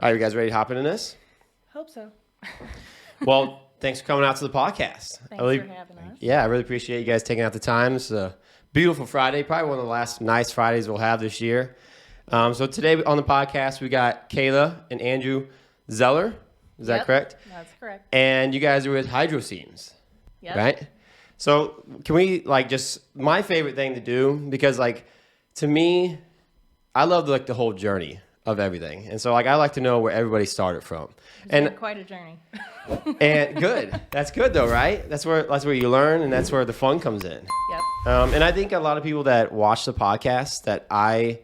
All right, you guys ready to hop into this? Hope so. Well, thanks for coming out to the podcast. Thanks for having us. Yeah, I really appreciate you guys taking out the time. It's a beautiful Friday, probably one of the last nice Fridays we'll have this year. So today on the podcast, we got Kayla and Andrew Zeller. Is that correct? That's correct. And you guys are with HydroSeams, right? So can we my favorite thing to do, because to me, I love the whole journey of everything. And so I like to know where everybody started from. It's been quite a journey. And good. That's good though, right? That's where you learn, and that's where the fun comes in. Yep. And I think a lot of people that watch the podcast that I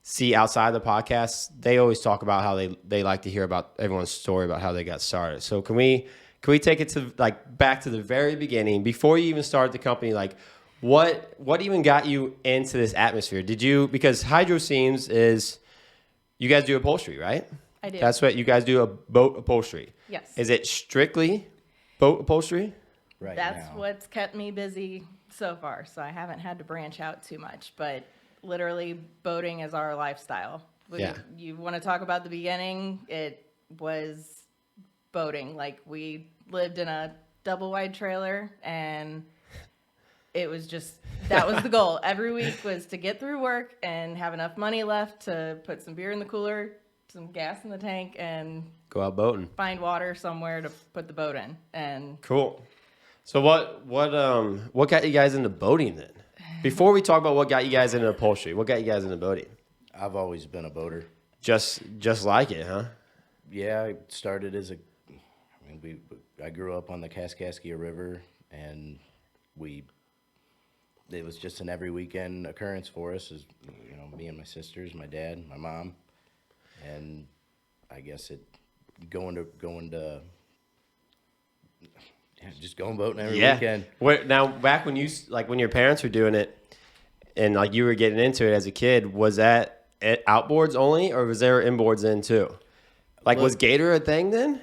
see outside the podcast, they always talk about how they like to hear about everyone's story about how they got started. So can we take it to back to the very beginning, before you even started the company? What even got you into this atmosphere? Because HydroSeams is, you guys do upholstery, right? I do. That's what you guys do, a boat upholstery. Yes. Is it strictly boat upholstery? Right. That's what's kept me busy so far. So I haven't had to branch out too much, but literally boating is our lifestyle. You want to talk about the beginning? It was boating. We lived in a double wide trailer, and it was just, that was the goal. Every week was to get through work and have enough money left to put some beer in the cooler, some gas in the tank, and Go out boating. find water somewhere to put the boat in. And Cool. So what got you guys into boating then? Before we talk about what got you guys into upholstery, what got you guys into boating? I've always been a boater. Just like it, huh? Yeah, I started as I grew up on the Kaskaskia River, and it was just an every weekend occurrence for us, as me and my sisters, my dad, my mom, and I guess just going boating every weekend. Now, back when when your parents were doing it, and you were getting into it as a kid, was that outboards only, or was there inboards in too? Was Gator a thing then?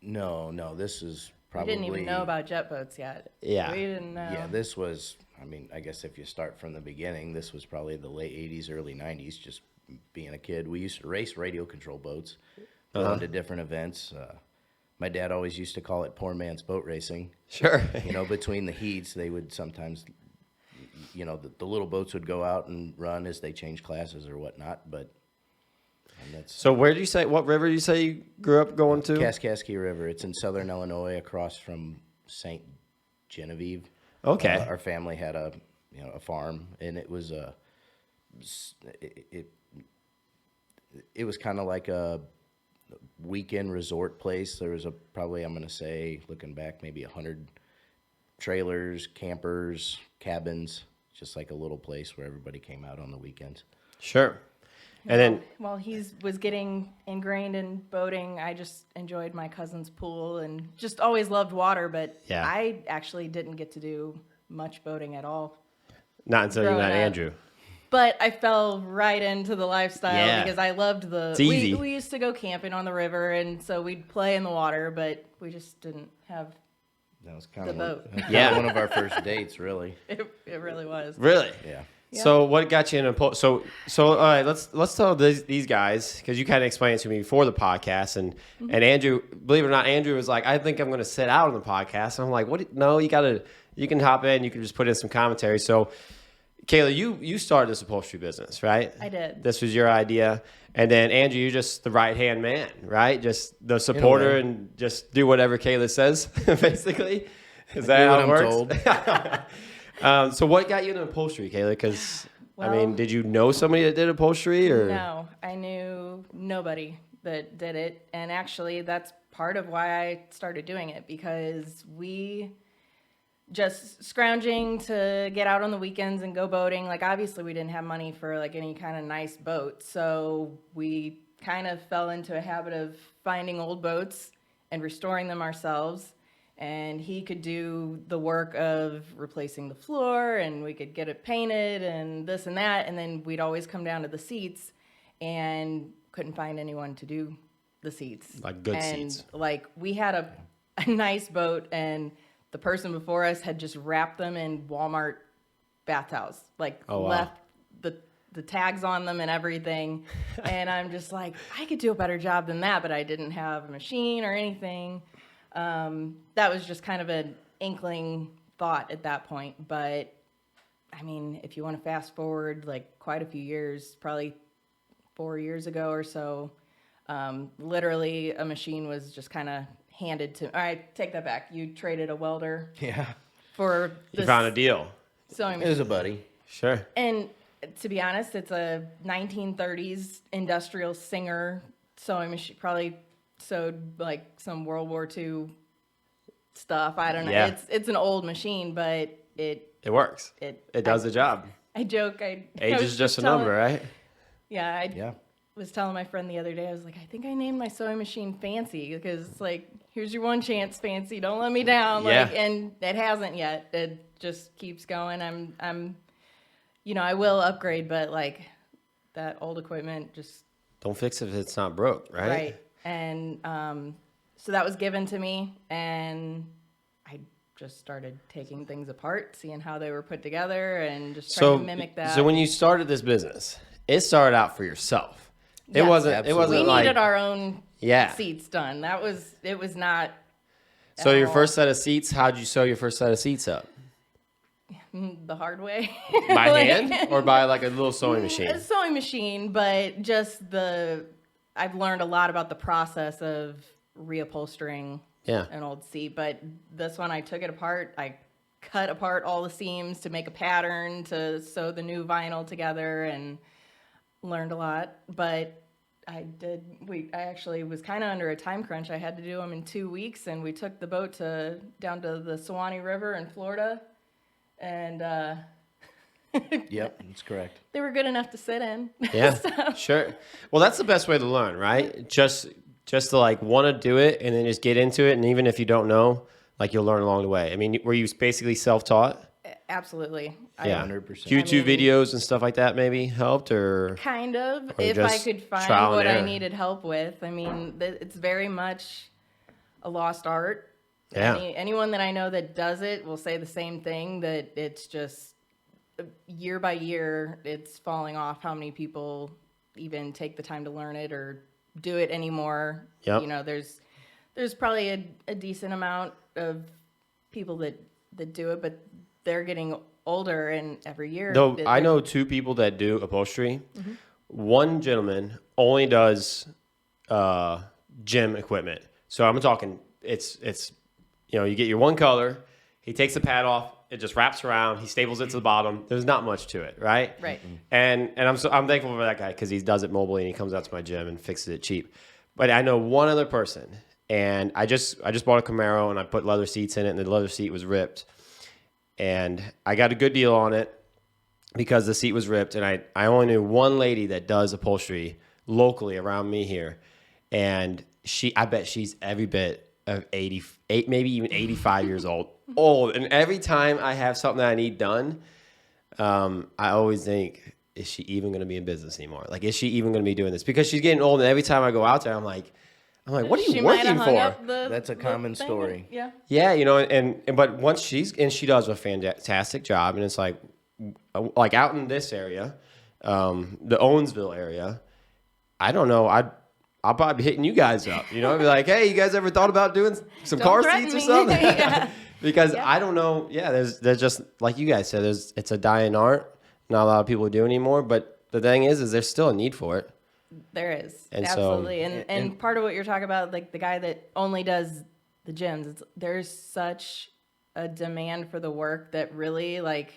No, this is probably... we didn't even know about jetboats yet. Yeah. We didn't know. Yeah, this was, I guess if you start from the beginning, this was probably the late 80s, early 90s, just being a kid. We used to race radio control boats, going to different events. My dad always used to call it poor man's boat racing. Sure. Between the heats, they would sometimes, the little boats would go out and run as they changed classes or whatnot, but... So what river do you say you grew up going to? Kaskaskia River. It's in southern Illinois, across from St. Genevieve. Okay. Our family had a farm, and it was it was kind of like a weekend resort place. There was probably, I'm going to say, looking back, maybe 100 trailers, campers, cabins, just like a little place where everybody came out on the weekends. Sure. And then, while he was getting ingrained in boating, I just enjoyed my cousin's pool and just always loved water. But I actually didn't get to do much boating at all. Not until you met Andrew. But I fell right into the lifestyle because I loved It's easy. We used to go camping on the river, and so we'd play in the water, but we just didn't have that was kind the boat. One of our first dates, really. It really was. Really? Yeah. So what got you into so all right, let's tell these guys, because you kind of explained it to me before the podcast, and Andrew, believe it or not, Andrew was like, I think I'm going to sit out on the podcast. And I'm like, what? No, you can hop in, you can just put in some commentary. So Kayla, you started this upholstery business, right? I did. This was your idea. And then Andrew, you're just the right-hand man, right? Just the supporter and just do whatever Kayla says, basically. Is that how it works? So what got you into upholstery, Kayla? Because, did you know somebody that did upholstery? Or? No, I knew nobody that did it. And actually, that's part of why I started doing it, because we just scrounging to get out on the weekends and go boating. Obviously, we didn't have money for, any kind of nice boat. So we kind of fell into a habit of finding old boats and restoring them ourselves. And he could do the work of replacing the floor, and we could get it painted and this and that. And then we'd always come down to the seats and couldn't find anyone to do the seats. Seats. We had a nice boat, and the person before us had just wrapped them in Walmart bath towels. Left the the tags on them and everything. And I'm just like, I could do a better job than that, but I didn't have a machine or anything. That was just kind of an inkling thought at that point. But I mean, if you want to fast forward like quite a few years, probably 4 years ago or so, literally a machine was just kind of handed to. All right, take that back. You traded a welder Yeah. for You found a deal. sewing It machine. was a buddy. Sure. And to be honest, it's a 1930s industrial Singer sewing machine. Probably sewed like some World War II stuff. I don't know. Yeah. It's an old machine, but It works. It does the job. I joke. Age I was is just a telling- number, right? Yeah, I Yeah. was telling my friend the other day. I was like, I think I named my sewing machine Fancy because it's like, here's your one chance, Fancy. Don't let me down. Yeah. Like, and it hasn't yet. It just keeps going. I'm, I will upgrade, but like that old equipment just Don't fix it if it's not broke, right? right. And so that was given to me, and I just started taking things apart, seeing how they were put together, and just trying to mimic that. So when you started this business, it started out for yourself. It Yes. wasn't. It Absolutely. wasn't we like needed our own yeah. seats done. It was not So at your all first set of seats, how'd you sew your first set of seats up? the hard way. By Like- hand or by like a little sewing machine? A sewing machine, but just I've learned a lot about the process of reupholstering Yeah. an old seat. But this one, I took it apart. I cut apart all the seams to make a pattern to sew the new vinyl together, and learned a lot. But I actually was kind of under a time crunch. I had to do them in 2 weeks, and we took the boat down to the Suwannee River in Florida, and Yep, that's correct. they were good enough to sit in. Yeah, sure. Well, that's the best way to learn, right? Just to like want to do it and then just get into it. And even if you don't know, like you'll learn along the way. I mean, were you basically self-taught? Absolutely. Yeah. 100%. YouTube videos and stuff like that maybe helped or Kind of, Or if I just could find trial and what I error. needed help with. I mean, it's very much a lost art. Yeah. Anyone that I know that does it will say the same thing, that it's just year by year, it's falling off how many people even take the time to learn it or do it anymore. Yep. You know, there's probably a decent amount of people that do it, but they're getting older, and every year. Though I know two people that do upholstery. One gentleman only does gym equipment. So I'm talking it's you get your one color, he takes the pad off, it just wraps around, he staples it to the bottom. There's not much to it, right? Right. And I'm thankful for that guy because he does it mobily and he comes out to my gym and fixes it cheap. But I know one other person, and I just bought a Camaro and I put leather seats in it, and the leather seat was ripped. And I got a good deal on it because the seat was ripped, and I only knew one lady that does upholstery locally around me here, and I bet she's every bit of 88, maybe even 85 years old. And every time I have something that I need done, I always think, is she even going to be in business anymore? Like, is she even going to be doing this? Because she's getting old, and every time I go out there, I'm like, what are She you might working have hung for? up That's a the common thing. story. Yeah. Yeah, but once she does a fantastic job, and it's like out in this area, the Owensville area, I don't know, I'll probably be hitting you guys up, I'd be like, hey, you guys ever thought about doing some Don't car threaten seats or me. something? Yeah. Because Yeah. I don't know, there's just, like you guys said, it's a dying art, not a lot of people do anymore, but the thing is there's still a need for it. There is. And so- Absolutely. And part of what you're talking about, like the guy that only does the gyms, there's such a demand for the work that really, like,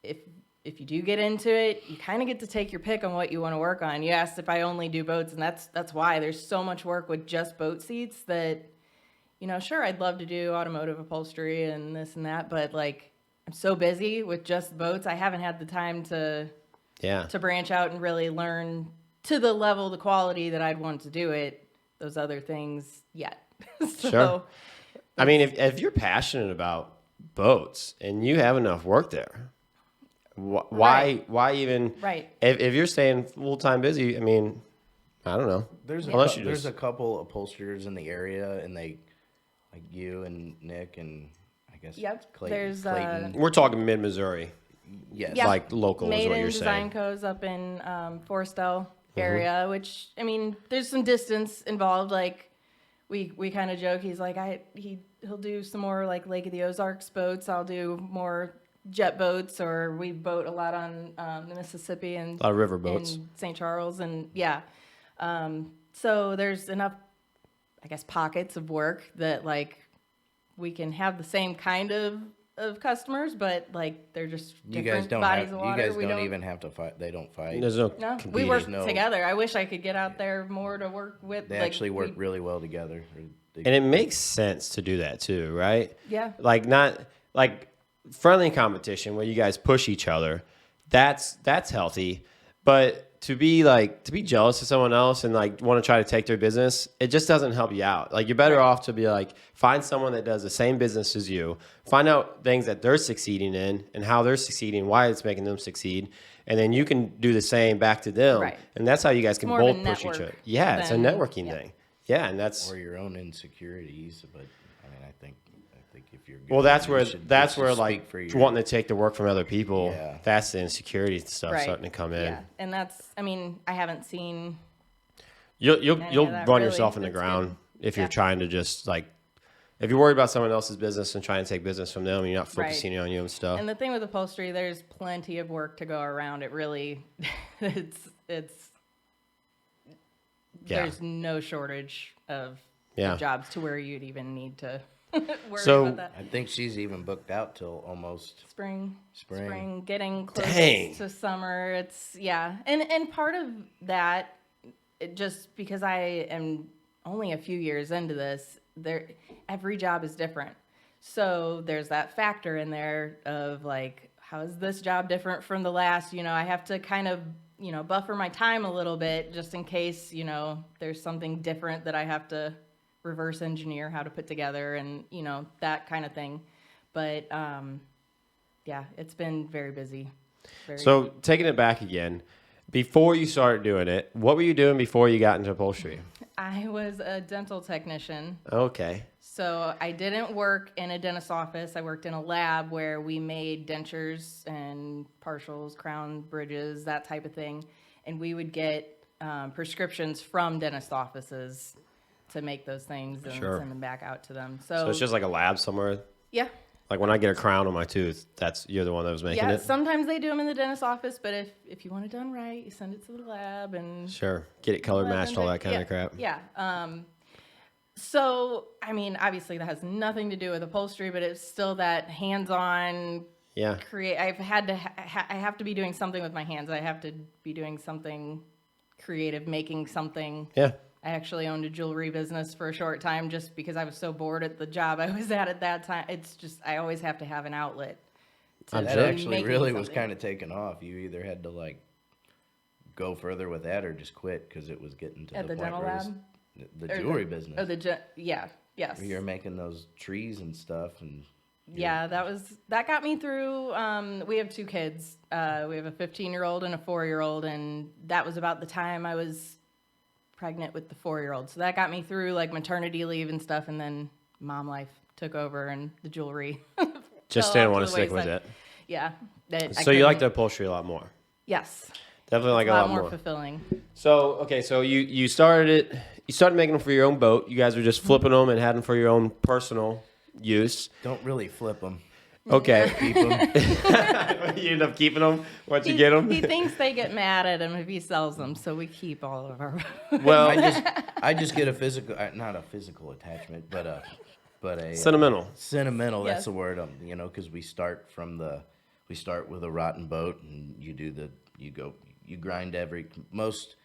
if you do get into it, you kind of get to take your pick on what you want to work on. You asked if I only do boats, and that's why there's so much work with just boat seats that, sure, I'd love to do automotive upholstery and this and that, but like I'm so busy with just boats, I haven't had the time to branch out and really learn to the level, the quality that I'd want to do it, those other things yet. So, Sure. I mean, if you're passionate about boats and you have enough work there, why even? Right. If you're staying full time busy, I mean, I don't know. There's Unless a couple upholsterers in the area, and they, like you and Nick and I guess Yep, Clayton. there's, Clayton. We're talking mid Missouri. Yes. Yeah. like local is Made what in you're Design saying. Co's up in Forestell area, which I mean, there's some distance involved. Like we kind of joke. He's like he'll do some more like Lake of the Ozarks boats. I'll do more jet boats, or we boat a lot on the Mississippi and A lot of river boats. in St. Charles, and yeah. So there's enough, I guess, pockets of work that like we can have the same kind of customers, but like they're just You different guys don't bodies have, of you water. guys We don't even have to fight. They don't fight. There's no No, we competing. work no- together. I wish I could get out there more to work with. They like, actually work we- really well together. And it makes sense to do that too, right? Yeah. Like not like friendly competition where you guys push each other. That's healthy. But to be jealous of someone else and like want to try to take their business, it just doesn't help you out. Like you're better off to be like find someone that does the same business as you, find out things that they're succeeding in and how they're succeeding, why it's making them succeed, and then you can do the same back to them. Right. And that's how you guys can more of a both push each network other. Yeah, it's a than- networking yeah. thing. Yeah, and that's or your own insecurities. But I mean, I think if you're good, well, that's you where should like speak for your, wanting to take the work from other people. Yeah. That's the insecurity stuff Right. starting to come in. Yeah, and that's. I mean, I haven't seen. You'll Any you'll of that, run really. yourself in the It's ground good. if you're Yeah. trying to just like if you're worried about someone else's business and trying to take business from them and you're not focusing on you and stuff. And the thing with upholstery, there's plenty of work to go around. It really, it's. Yeah. There's no shortage of Yeah. jobs to where you'd even need to worry So- about that. I think she's even booked out till almost. Spring, getting close Dang. to summer. It's and part of that, just because I am only a few years into this, every job is different. So there's that factor in there of like, how is this job different from the last? I have to kind of buffer my time a little bit just in case there's something different that I have to reverse engineer how to put together and that kind of thing. But yeah, it's been very busy. So taking it back again, before you started doing it, what were you doing before you got into upholstery? I was a dental technician. Okay. So I didn't work in a dentist's office. I worked in a lab where we made dentures and partials, crown bridges, that type of thing. And we would get prescriptions from dentist offices to make those things and Sure. send them back out to them. So it's just like a lab somewhere. Yeah. Like when I get a crown on my tooth, you're the one that was making Yeah, it. sometimes they do them in the dentist's office, but if you want it done right, you send it to the lab and Sure. Get it color let them matched, all that kind yeah, of crap. Yeah. So I mean, obviously that has nothing to do with upholstery, but it's still that hands-on. Yeah. I've had to. I have to be doing something with my hands. I have to be doing something creative, making something. Yeah. I actually owned a jewelry business for a short time just because I was so bored at the job I was at that time. It's just I always have to have an outlet. I'm That sure. actually making really was something. kind of taken off. You either had to like go further with that or just quit because it was getting to At the the point dental where it was lab? the Or jewelry business. Oh, yes. Where you're making those trees and stuff, and Yeah, that got me through. We have two kids. We have a 15-year-old and a 4-year-old, and that was about the time I was pregnant with the 4-year-old. So that got me through like maternity leave and stuff, and then mom life took over and the jewelry. Just fell didn't off want the to stick with wayside. it. Yeah. So you like the upholstery a lot more. Yes. Definitely like A a lot lot more more. fulfilling. So, okay, so you started it. You started making them for your own boat. You guys were just flipping them and had them for your own personal use. don't really flip them. Okay. Keep them. You end up keeping them once you get them? He thinks they get mad at him if he sells them, so we keep all of our. Well, I just get a physical, not a physical attachment, but a sentimental. sentimental. Yes. That's the word. Because we start with a rotten boat, and you grind most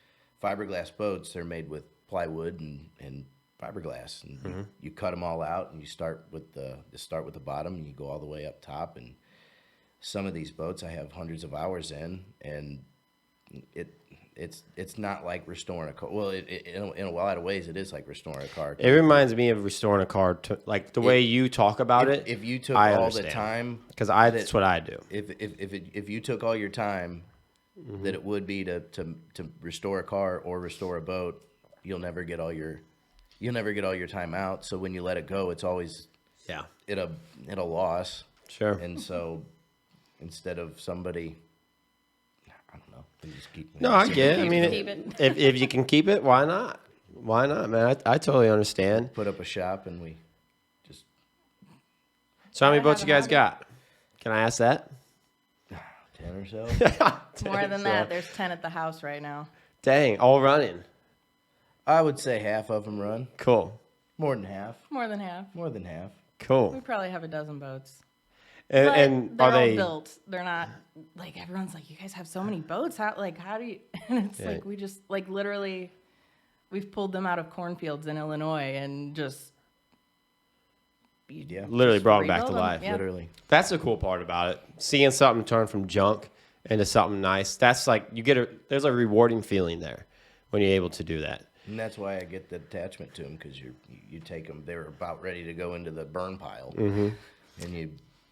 fiberglass boats. They're made with plywood and fiberglass, and you cut them all out, and you start with the bottom, and you go all the way up top. And some of these boats I have hundreds of hours in, and it's not like restoring a car. Well, in a lot of ways, it is like restoring a car. It reminds me of restoring a car, like the way you talk about it. If you took I all understand. the time, Because that's what I do. if you took all your time that it would be to restore a car or restore a boat, you'll never get all your time out. So when you let it go, it's always Yeah. at a loss. Sure. And so instead of somebody, I don't know. We just keep. No, I get it. I You mean, can keep it. if you can keep it, why not? Why not, man? I totally understand. Put up a shop and we just So how many Gotta boats have you a guys hobby. got? Can I ask that? 10 or so. More than that, there's 10 at the house right now. Dang, all running. I would say half of them run. Cool. More than half. More than half. More than half. We Cool. probably have a dozen boats. And, But and they're are all they built. They're not like everyone's like, you guys have so many boats. How do you? And it's Yeah. like we just like literally, we've pulled them out of cornfields in Illinois and just Yeah. literally brought them back to rebuild 'em, life? yeah. Literally. That's the cool part about it. Seeing something turn from junk into something nice. That's like there's a rewarding feeling there when you're able to do that. And that's why I get the attachment to them, because you take them. They were about ready to go into the burn pile, Mm-hmm. and you.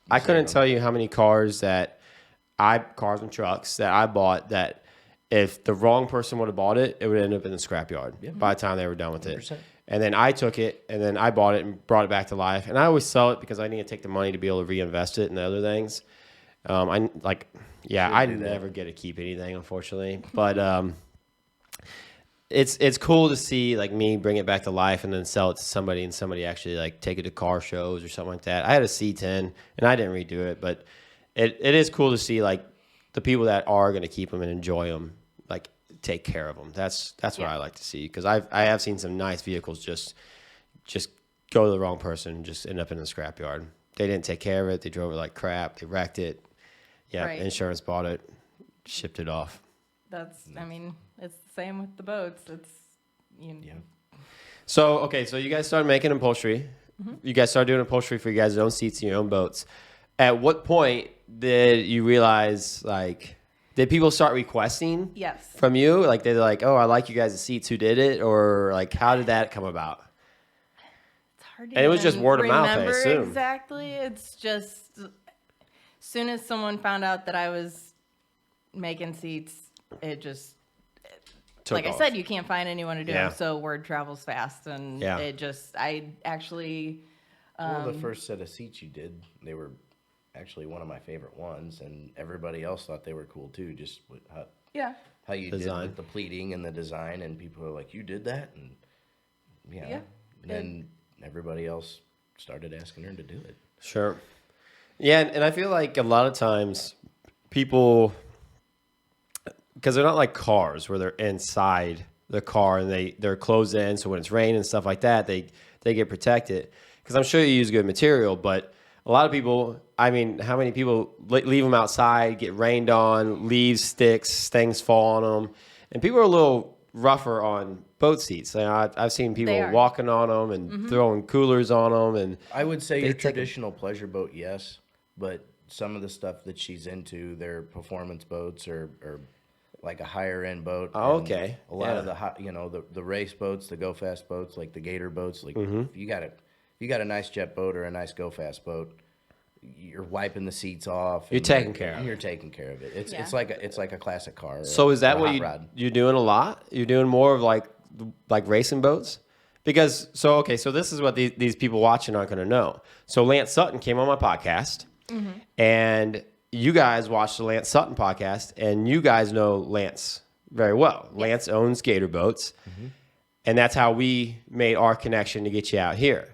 I couldn't tell you how many cars cars and trucks that I bought that if the wrong person would have bought it, it would end up in the scrapyard by the time they were done with it. 100%. And then I took it and then I bought it and brought it back to life. And I always sell it because I need to take the money to be able to reinvest it in other things. I do that. never get to keep anything, unfortunately. But it's cool to see like me bring it back to life and then sell it to somebody and somebody actually like take it to car shows or something like that. I had a C10 and I didn't redo it, but it is cool to see like the people that are going to keep them and enjoy them, like take care of them. That's what I like to see, because I have seen some nice vehicles just go to the wrong person and just end up in the scrapyard. They didn't take care of it. They drove it like crap. They wrecked it. Yeah, Right. Insurance bought it, shipped it off. I mean, it's the same with the boats. It's Yeah. So, okay, so you guys started making upholstery. You guys started doing upholstery for you guys' own seats and your own boats. At what point did you realize, like, did people start requesting Yes. from you? Like, they're like, oh, I like you guys' seats. Who did it? Or, like, how did that come about? It's hard to And it was just even word of mouth, I remember assume. exactly. It's just as soon as someone found out that I was making seats, it just Took like off. I said, you can't find anyone to do Yeah. them, so word travels fast, and Yeah. I actually Well, the first set of seats you did, they were actually one of my favorite ones, and everybody else thought they were cool too. Just with how you Design. did with the pleating and the design, and people were like, "You did that?" And Yeah. And then everybody else started asking her to do it. Sure. Yeah, and I feel like a lot of times people, because they're not like cars where they're inside the car and they're closed in, so when it's raining and stuff like that, they get protected. Because I'm sure you use good material, but a lot of people, I mean, how many people leave them outside, get rained on, leaves, sticks, things fall on them, and people are a little rougher on boat seats. You know, I've seen people They are. walking on them and throwing coolers on them, and I would say They your take 'em- traditional pleasure boat, yes, but some of the stuff that she's into, their performance boats or like a higher end boat. Oh, and okay. A lot Yeah. of the race boats, the go fast boats, like the gator boats. Like Mm-hmm. if you got a nice jet boat or a nice go fast boat, you're wiping the seats off. You're and taking care of it. You're taking care of it. It's Yeah. it's like a classic car. So is that or a what hot rod. you're doing a lot? You're doing more of like racing boats? Because so this is what these people watching aren't going to know. So Lance Sutton came on my podcast, and you guys watched the Lance Sutton podcast, and you guys know Lance very well. Lance owns Gator Boats, and that's how we made our connection to get you out here.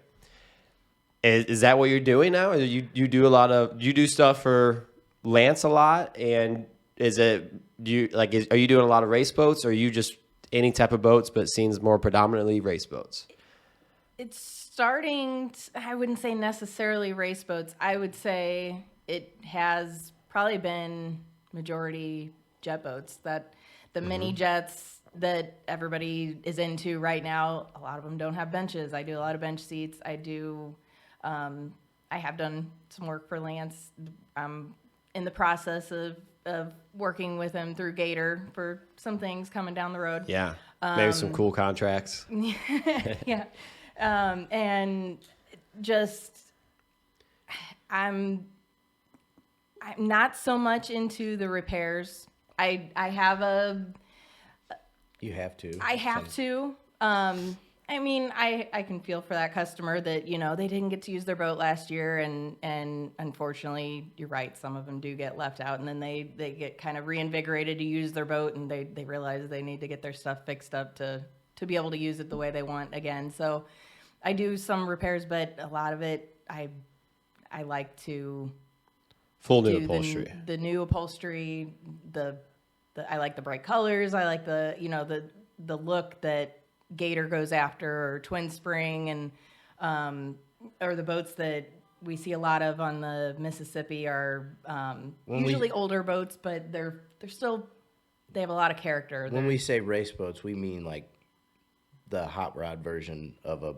Is that what you're doing now? You do stuff for Lance a lot, and are you doing a lot of race boats, or are you just any type of boats, but seems more predominantly race boats? It's starting, I wouldn't say necessarily race boats. I would say it has probably been majority jet boats. That the mini jets that everybody is into right now, a lot of them don't have benches. I do a lot of bench seats. I have done some work for Lance. I'm in the process of working with him through Gator for some things coming down the road. Yeah, maybe some cool contracts. Yeah. And just, I'm not so much into the repairs. I have You have to. I have to. I mean, I can feel for that customer that, you know, they didn't get to use their boat last year, and unfortunately, you're right, some of them do get left out, and then they get kind of reinvigorated to use their boat, and they realize they need to get their stuff fixed up to be able to use it the way they want again. So I do some repairs, but a lot of it, I like to Full new do upholstery. the new upholstery, I like the bright colors, I like the, you know, the look that Gator goes after, or Twin Spring, and or the boats that we see a lot of on the Mississippi are usually older boats, but they're still, they have a lot of character. When we say race boats, we mean like the hot rod version of a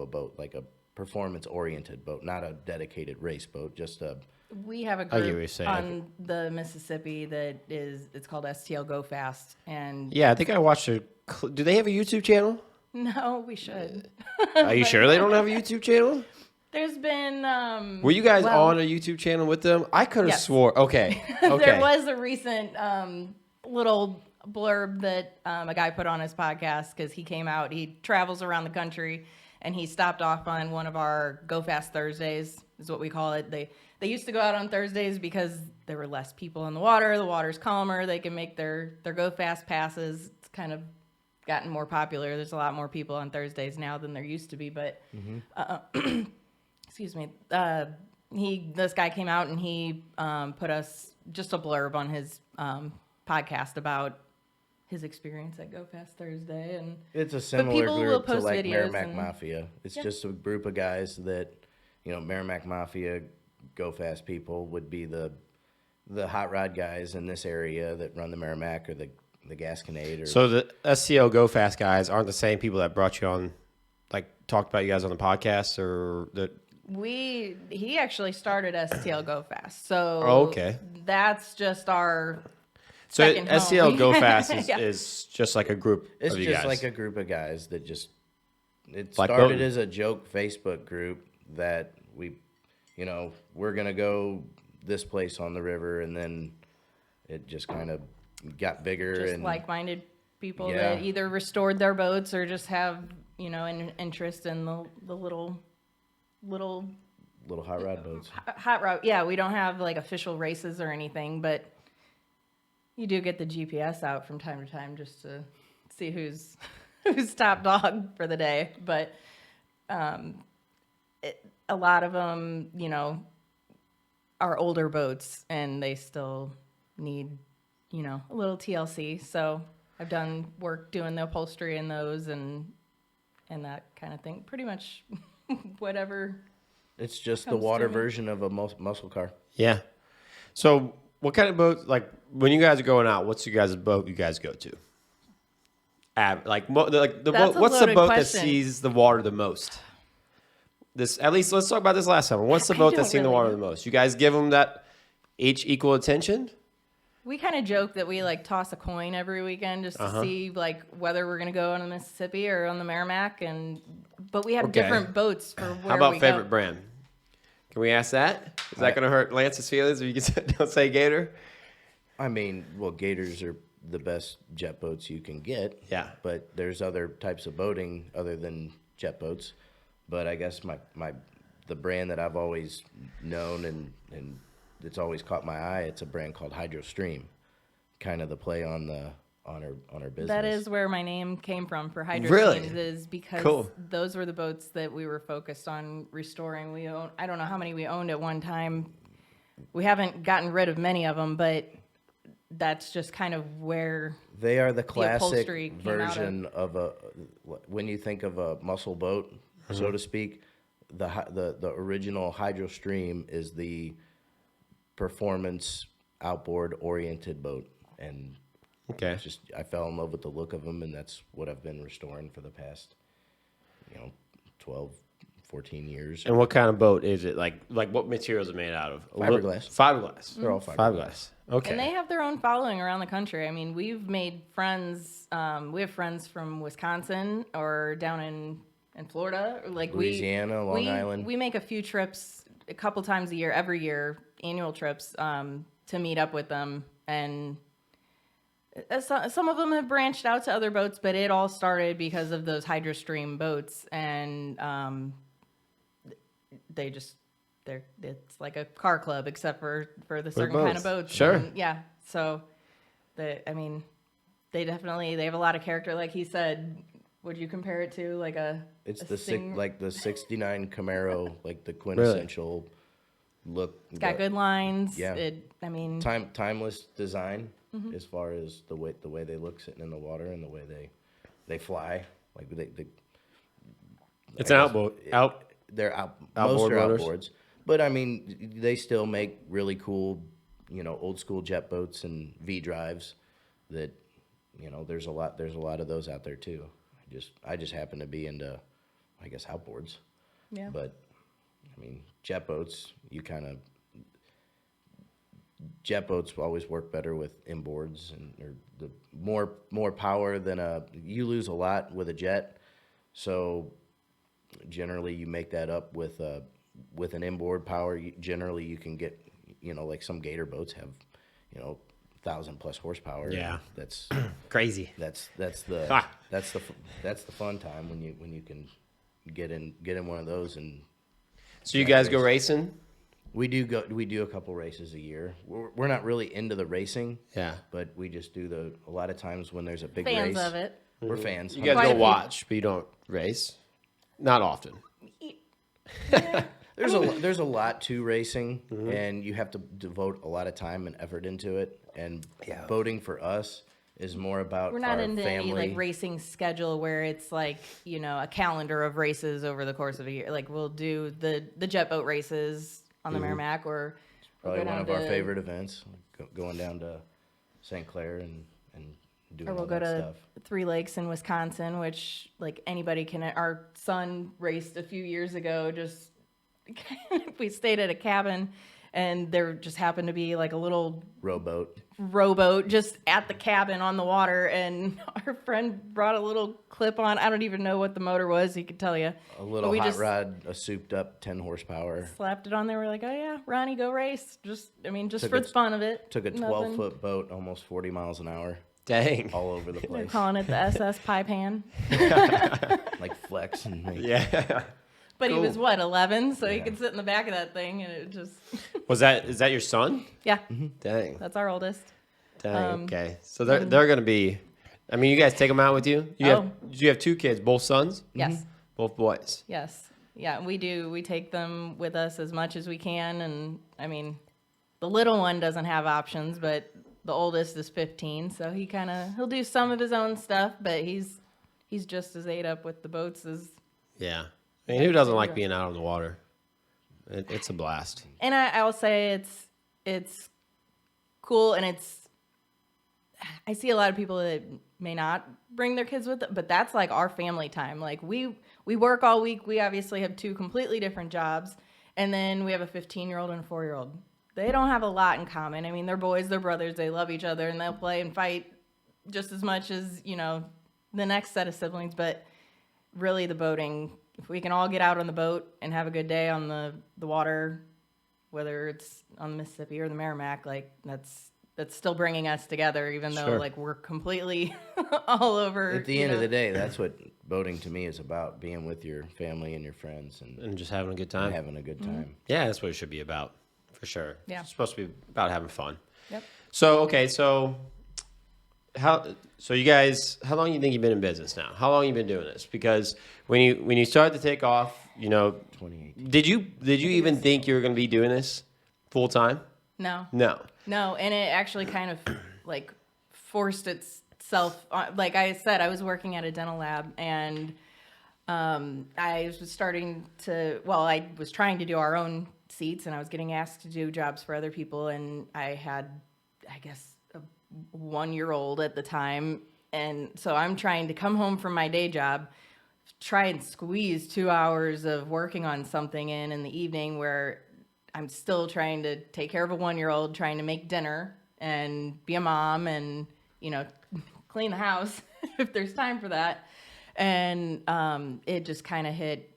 boat, like a performance oriented boat, not a dedicated race boat, just a. We have a get what you're group saying. on the Mississippi that it's called STL Go Fast, and Yeah, I think I watched a. Do they have a YouTube channel? no, we should. Are you sure they don't have a YouTube channel? There's been Were you guys well, on a YouTube channel with them? I could have Yes. swore. Okay. Okay. There was a recent little blurb that a guy put on his podcast, because he came out, he travels around the country, and he stopped off on one of our Go Fast Thursdays, is what we call it. They used to go out on Thursdays because there were less people in the water's calmer, they can make their Go Fast passes. It's kind of gotten more popular. There's a lot more people on Thursdays now than there used to be, but excuse me. This guy came out and he put us just a blurb on his podcast about his experience at Go Fast Thursday, and It's a similar people will group to post like videos Merrimack and- Mafia. It's Yeah. just a group of guys that, you know, Merrimack Mafia, Go Fast people would be the hot rod guys in this area that run the Merrimack or the Gasconade. Or So the SCO Go Fast guys aren't the same people that brought you on, like talked about you guys on the podcast, or the. he actually started STL Go Fast, so Oh, okay. that's just our So second SCL home. Go Fast is, Yeah. is just like a group it's of you just guys. like a group of guys that just it Like started boating. as a joke Facebook group that we're gonna go this place on the river, and then it just kind of got bigger just and like-minded people Yeah. that either restored their boats or just have, you know, an interest in the little little hot rod boats. hot rod. Yeah, we don't have like official races or anything, but you do get the GPS out from time to time just to see who's top dog for the day. But a lot of them, you know, are older boats and they still need, you know, a little TLC. So I've done work doing the upholstery in those and that kind of thing. Pretty much whatever. It's just the Comes to water me. version of a muscle car. Yeah. So what kind of boat, like when you guys are going out, what's your guys' boat you guys go to? Like the That's boat, a what's the loaded boat that question. sees the water the most? At least let's talk about this last time. What's the I boat that's don't seen the really water know. the most? You guys give them that each equal attention? We kind of joke that we like toss a coin every weekend just to see like whether we're gonna go on the Mississippi or on the Merrimack, but we have Okay. different boats for where How about we favorite go. brand? Can we ask that? Is that going to hurt Lance's feelings if you don't say Gator? I mean, well, Gators are the best jet boats you can get. Yeah. But there's other types of boating other than jet boats. But I guess the brand that I've always known and it's always caught my eye, it's a brand called HydroStream. Kind of the play on our business. That is where my name came from for HydroSeams, Really? is because Cool. those were the boats that we were focused on restoring. I don't know how many we owned at one time. We haven't gotten rid of many of them, but that's just kind of where They are the classic upholstery came out of. version of when you think of a muscle boat, so to speak, the original HydroStream is the performance outboard oriented boat. And Okay. it's just I fell in love with the look of them, and that's what I've been restoring for the past 12, 14 years. And what kind of boat is it? Like what material is it made out of? Fiberglass. Fiberglass. They're all fiberglass. Fiberglass. Okay. And they have their own following around the country. I mean, we've made friends. We have friends from Wisconsin or down in Florida, like Louisiana, Long Island. We make a few trips, a couple times a year, every year, annual trips to meet up with them, and Some of them have branched out to other boats, but it all started because of those HydroStream boats, and it's like a car club except for the certain kind of boats. Sure. And, yeah. So they have a lot of character. Like he said, would you compare it to like It's the 69 Camaro, like the quintessential look. It's got good lines. Yeah. Timeless design as far as the way they look sitting in the water and the way they fly. Like it's an outboard. They're Outboard most are motors. outboards, but I mean they still make really cool, old school jet boats and V drives. That there's a lot of those out there too. I just happen to be into, I guess, outboards. Yeah. But I mean jet boats, jet boats always work better with inboards or the more power than you lose a lot with a jet, so generally you make that up with an inboard power. Generally you can get like some gator boats have 1,000+ horsepower. Yeah, that's crazy. That's the fun time when you can get in one of those. And so you guys go racing? We do a couple races a year. We're not really into the racing. Yeah. But we just do a lot of times when there's a big fans race. of it. We're fans. You guys Quite a go few. watch, but you don't race? Not often. There's a lot to racing, and you have to devote a lot of time and effort into it. And boating for us is more about We're not our into family. any like racing schedule where it's like a calendar of races over the course of a year. Like we'll do the jet boat races on the Merrimack, or Probably we'll one go of down our favorite events, going down to St. Clair and doing Or all we'll go that to stuff. Three Lakes in Wisconsin, which like anybody can. Our son raced a few years ago. Just we stayed at a cabin, and there just happened to be like a little rowboat just at the cabin on the water, and our friend brought a little clip on. I don't even know what the motor was. He could tell you. A little hot rod, a souped up 10 horsepower. Slapped it on there. We're like, oh yeah, Ronnie, go race. Just Took for the fun of it. Took a Nothing. 12-foot boat, almost 40 miles an hour, Dang. all over the They're place. calling it the SS Pie Pan. Like flex and make, Yeah. But Cool. he was 11, so he Yeah. could sit in the back of that thing, and it just Is that your son? yeah. Dang. That's our oldest. Dang. Okay. So they're gonna be. I mean, you guys take them out with you. You have 2 kids, both sons. Yes. Both boys. Yes. Yeah, we do. We take them with us as much as we can, and I mean, the little one doesn't have options, but the oldest is 15, so he'll do some of his own stuff, but he's just as ate up with the boats as. Yeah. I mean, who doesn't like being out on the water? It's a blast. And I'll say it's cool, and I see a lot of people that may not bring their kids with them, but that's like our family time. Like we work all week. We obviously have 2 completely different jobs, and then we have a 15-year-old and a 4-year-old. They don't have a lot in common. I mean, they're boys, they're brothers, they love each other, and they'll play and fight just as much as, the next set of siblings. But really the boating, if we can all get out on the boat and have a good day on the water, whether it's on the Mississippi or the Merrimack, like that's still bringing us together, even though Sure. like we're completely all over. At the end of the day, that's what boating to me is about: being with your family and your friends And just having a good time. having a good time. Yeah, that's what it should be about, for sure. Yeah. It's supposed to be about having fun. Yep. So, okay, so you guys, how long you think you've been in business now? How long you been doing this? Because when you started to take off, 2018. did you even think you were going to be doing this full time? No, and it actually kind of like forced itself. Like I said, I was working at a dental lab, and I was starting to. Well, I was trying to do our own seats, and I was getting asked to do jobs for other people, and I had, I guess, a 1-year-old at the time, and so I'm trying to come home from my day job, try and squeeze 2 hours of working on something in the evening where I'm still trying to take care of a 1-year-old, trying to make dinner and be a mom and, clean the house if there's time for that. And it just kind of hit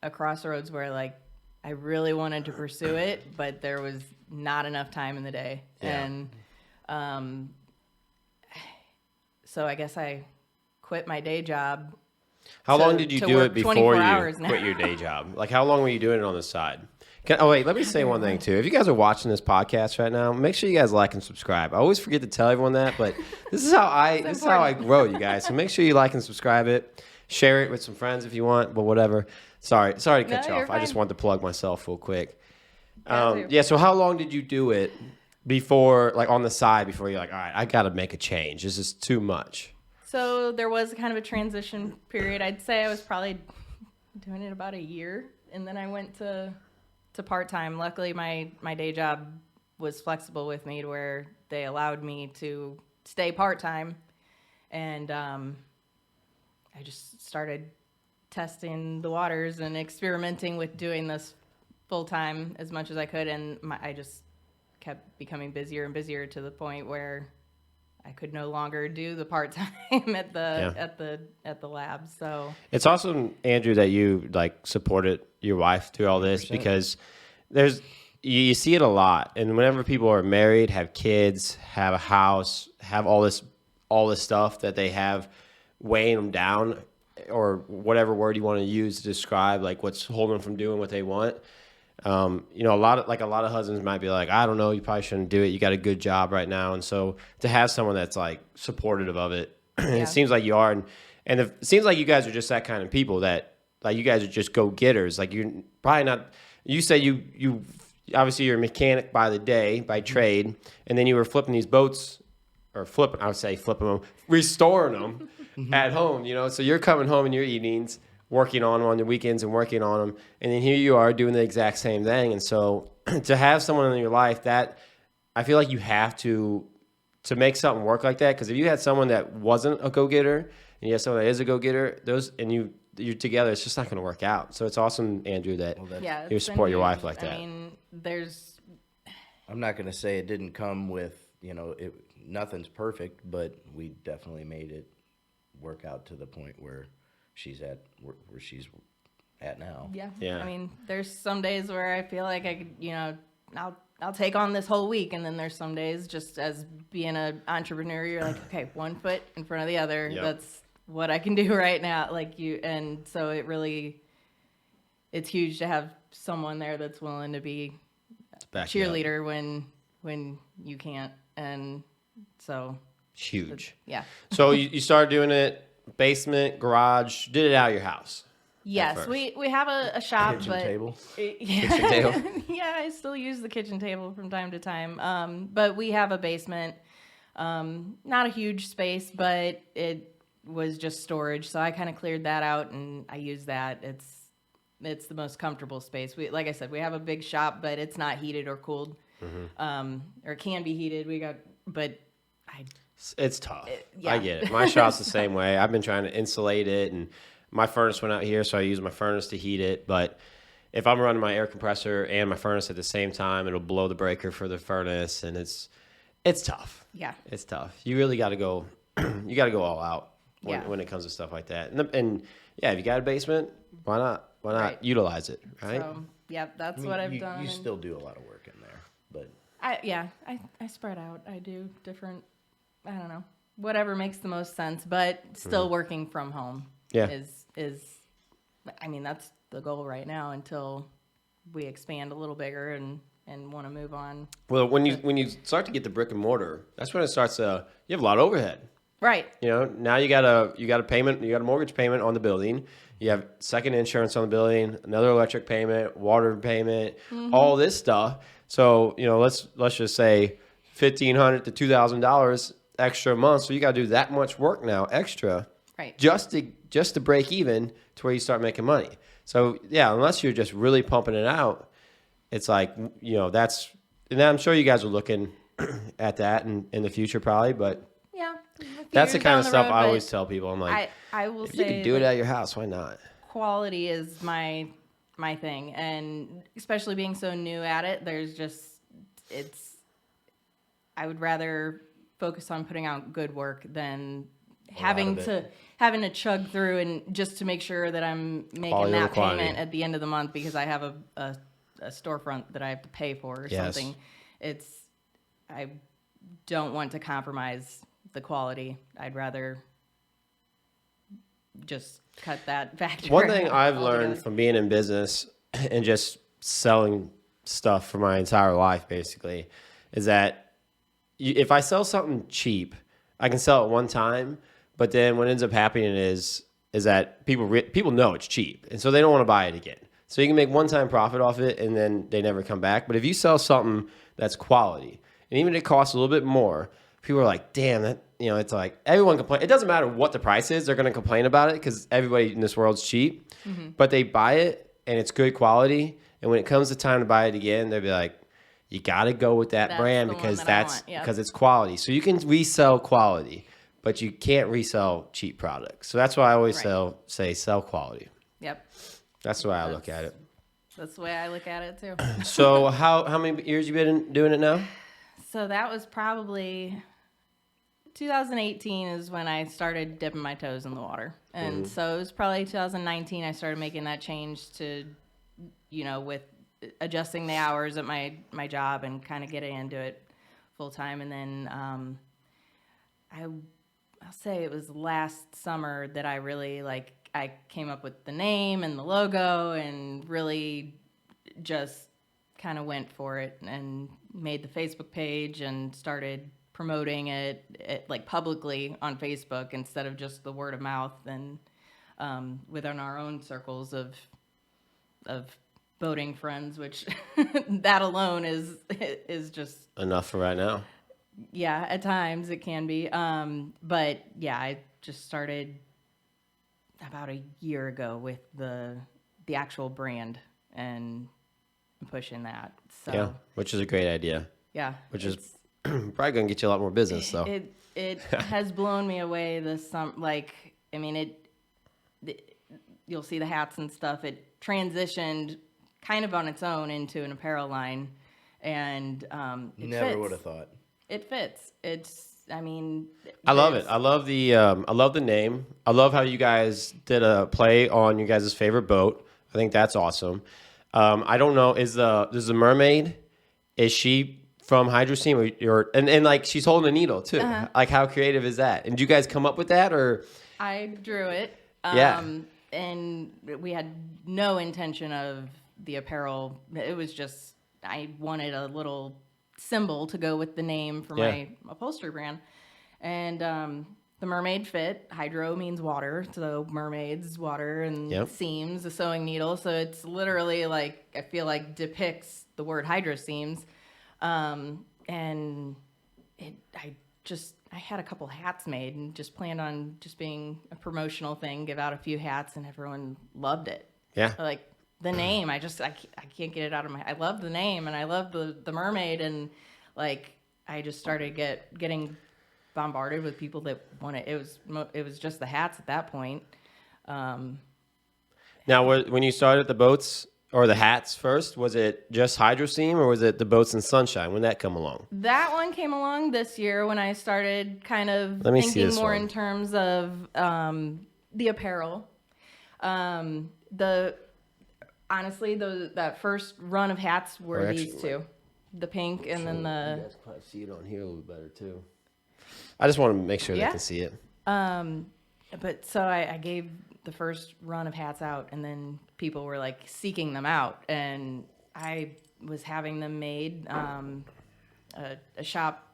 a crossroads where, like, I really wanted to pursue it, but there was not enough time in the day. Yeah. And so I guess I quit my day job. How to- long did you to do work it before 24 you hours now. quit your day job? Like, how long were you doing it on the side? Oh, wait, let me say one thing, too. If you guys are watching this podcast right now, make sure you guys like and subscribe. I always forget to tell everyone that, but this is how I grow, you guys. So make sure you like and subscribe it. Share it with some friends if you want, but whatever. Sorry to cut No, you you're off. I just fine. wanted to plug myself real quick. Yeah, So how long did you do it before, like on the side, before you're like, all right, I got to make a change. This is too much. So there was kind of a transition period. I'd say I was probably doing it about a year, and then I went to part-time. Luckily, my day job was flexible with me to where they allowed me to stay part-time, and I just started testing the waters and experimenting with doing this full-time as much as I could, and I just kept becoming busier and busier to the point where I could no longer do the part-time at the lab. So It's awesome, Andrew, that you like supported your wife through all this 100%. because you see it a lot. And whenever people are married, have kids, have a house, have all this stuff that they have weighing them down, or whatever word you want to use to describe like what's holding them from doing what they want. A lot of husbands might be like, I don't know, you probably shouldn't do it. You got a good job right now. And so to have someone that's like supportive of it, it seems like you are. And it seems like you guys are just that kind of people that like you guys are just go getters. Like you're probably not, you say you obviously you're a mechanic by the day, by trade. And then you were flipping these boats flipping them, restoring them at home, so you're coming home in your evenings, working on them on the weekends and working on them. And then here you are doing the exact same thing. And so to have someone in your life that I feel like you have to make something work like that. Because if you had someone that wasn't a go-getter and you have someone that is a go-getter, you're together, it's just not going to work out. So it's awesome, Andrew, that you it's support been your wife huge. like that. I mean, I'm not going to say it didn't come with, nothing's perfect, but we definitely made it work out to the point where she's at where she's at now. Yeah. I mean, there's some days where I feel like I could, I'll take on this whole week, and then there's some days just as being an entrepreneur, you're like, okay, one foot in front of the other. Yep. That's what I can do right now. And so it's huge to have someone there that's willing to be a cheerleader when you can't. And so Huge. yeah. So you started doing it, basement, garage, did it out of your house. Yes, we have a shop, Kitchen but table. Yeah, Kitchen table. yeah, I still use the kitchen table from time to time. But we have a basement, not a huge space, but it was just storage. So I kind of cleared that out, and I use that. It's the most comfortable space. Like I said, we have a big shop, but it's not heated or cooled, or can be heated. It's tough. Yeah. I get it. My shop's the same way. I've been trying to insulate it, and my furnace went out here, so I use my furnace to heat it. But if I'm running my air compressor and my furnace at the same time, it'll blow the breaker for the furnace, and it's tough. Yeah. It's tough. You really got to go. You got to go all out when it comes to stuff like that. And if you got a basement, why not? Why not Right. utilize it? Right. So yeah, that's what I've done. You and still do a lot of work in there, but I spread out. I do different. I don't know, whatever makes the most sense, but still working from home. Yeah. Is I mean, that's the goal right now until we expand a little bigger and want to move on. Well, when you start to get the brick and mortar, that's when it starts to. You have a lot of overhead. Right. Now you got a payment, you got a mortgage payment on the building. You have second insurance on the building, another electric payment, water payment, all this stuff. So, let's just say $1,500 to $2,000 extra a month. So you got to do that much work now extra, Right. just to break even to where you start making money. So yeah, unless you're just really pumping it out, it's like, and I'm sure you guys are looking at that in the future probably, but Yeah. that's the Years kind down of the stuff road, I but always tell people. I'm like, I will if you say can do it that at your house, why not? quality is my thing, and especially being so new at it, I would rather focus on putting out good work than having to chug through and just to make sure that I'm making Quality over that quantity. payment at the end of the month because I have a storefront that I have to pay for or Yes. something. I don't want to compromise the quality. I'd rather just cut that factor. One thing I've altogether. learned from being in business and just selling stuff for my entire life, basically, is that if I sell something cheap, I can sell it one time, but then what ends up happening is that people know it's cheap, and so they don't want to buy it again. So you can make one-time profit off it, and then they never come back. But if you sell something that's quality, and even if it costs a little bit more, people are like, damn, that, it's like everyone complains. It doesn't matter what the price is. They're going to complain about it because everybody in this world's cheap. Mm-hmm. But they buy it, and it's good quality. And when it comes to time to buy it again, they'll be like, you got to go with that brand because because it's quality. So you can resell quality, but you can't resell cheap products. So that's why I always say sell quality. Yep. That's the way I look at it. That's the way I look at it too. So how many years you been doing it now? So that was probably 2018 is when I started dipping my toes in the water. And so it was probably 2019 I started making that change to, with adjusting the hours at my job and kind of getting into it full time. And then I'll say it was last summer that I really I came up with the name and the logo and really just kind of went for it and made the Facebook page and started promoting it publicly on Facebook instead of just the word of mouth and within our own circles of boating friends, which that alone is just enough for right now. Yeah, at times it can be. But yeah, I just started about a year ago with the actual brand and pushing that. So yeah, which is a great idea. Yeah, which is probably going to get you a lot more business, though. It has blown me away this summer. You'll see the hats and stuff. It transitioned kind of on its own into an apparel line, and never would have thought. It fits. I love it. I love the name. I love how you guys did a play on you guys' favorite boat. I think that's awesome. I don't know, does the mermaid, is she from HydroSeam and she's holding a needle too? Uh-huh. Like, how creative is that? And did you guys come up with that, or? I drew it. Yeah. And we had no intention of the apparel. It was just, I wanted a little symbol to go with the name for my upholstery brand. And the mermaid fit. Hydro means water, so mermaids, water, and seams, a sewing needle. So it's literally I feel like depicts the word HydroSeams. And I had a couple hats made and just planned on just being a promotional thing, give out a few hats, and everyone loved it. Yeah. The name, I can't get it out of my, I love the name and I love the mermaid, and I just started getting bombarded with people that wanted, it was just the hats at that point. Now, when you started the boats or the hats first, was it just HydroSeam or was it the Boats and Sunshine? When did that come along? That one came along this year when I started kind of thinking more in terms of the apparel. Honestly, that first run of hats were these two, the pink and then the. You guys can probably see it on here a little better too. I just want to make sure they can see it. But so I gave the first run of hats out, and then people were seeking them out, and I was having them made. A shop,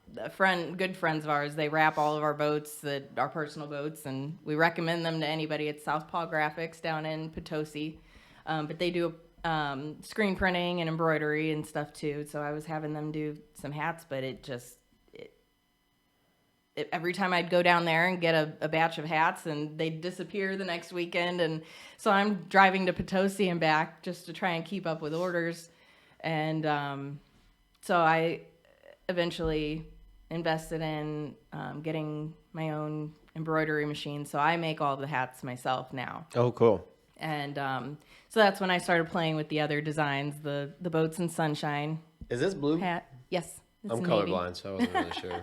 good friends of ours, they wrap all of our boats, our personal boats, and we recommend them to anybody at Southpaw Graphics down in Potosi. But they do screen printing and embroidery and stuff too. So I was having them do some hats, but every time I'd go down there and get a batch of hats, and they'd disappear the next weekend. And so I'm driving to Potosi and back just to try and keep up with orders. And so I eventually invested in getting my own embroidery machine. So I make all the hats myself now. Oh, cool. And so that's when I started playing with the other designs, the Boats and Sunshine. Is this blue? Hat. Yes. I'm colorblind, so I wasn't really sure.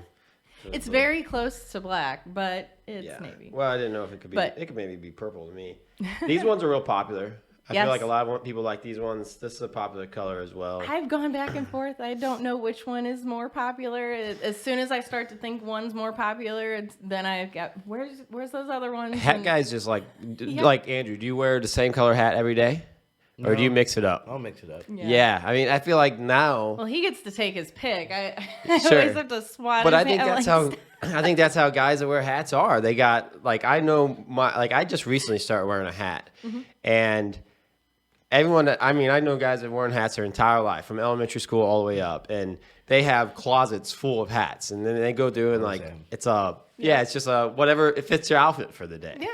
It's very close to black, but it's navy. Well, I didn't know if it could be. It could maybe be purple to me. These ones are real popular. I Yes. feel like a lot of people like these ones. This is a popular color as well. I've gone back and forth. I don't know which one is more popular. As soon as I start to think one's more popular, then I've got where's those other ones? Hat And- guys just like Andrew. Do you wear the same color hat every day, or do you No, mix it up? I'll mix it up. Yeah. I mean, I feel like now. Well, he gets to take his pick. I Sure. always have to swat. But his I think hand, that's like, how I think that's how guys that wear hats are. They got like I know my like I just recently started wearing a hat, and everyone. I mean, I know guys that have worn hats their entire life, from elementary school all the way up, and they have closets full of hats, and then they go through and like Same. it's it's just a whatever it fits your outfit for the day. Yeah.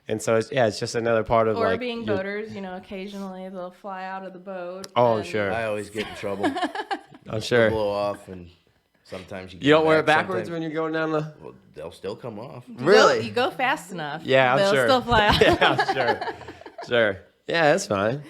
And so it's just another part of or like being your- boaters, occasionally they'll fly out of the boat. Oh, and- sure. I always get in trouble. I'm sure. Blow off, and sometimes You don't wear it back, backwards sometimes- when you're going down the. Well, they'll still come off. Really? You go fast enough. Yeah, I'm they'll sure. still fly out. Yeah, I'm sure. Yeah, that's fine.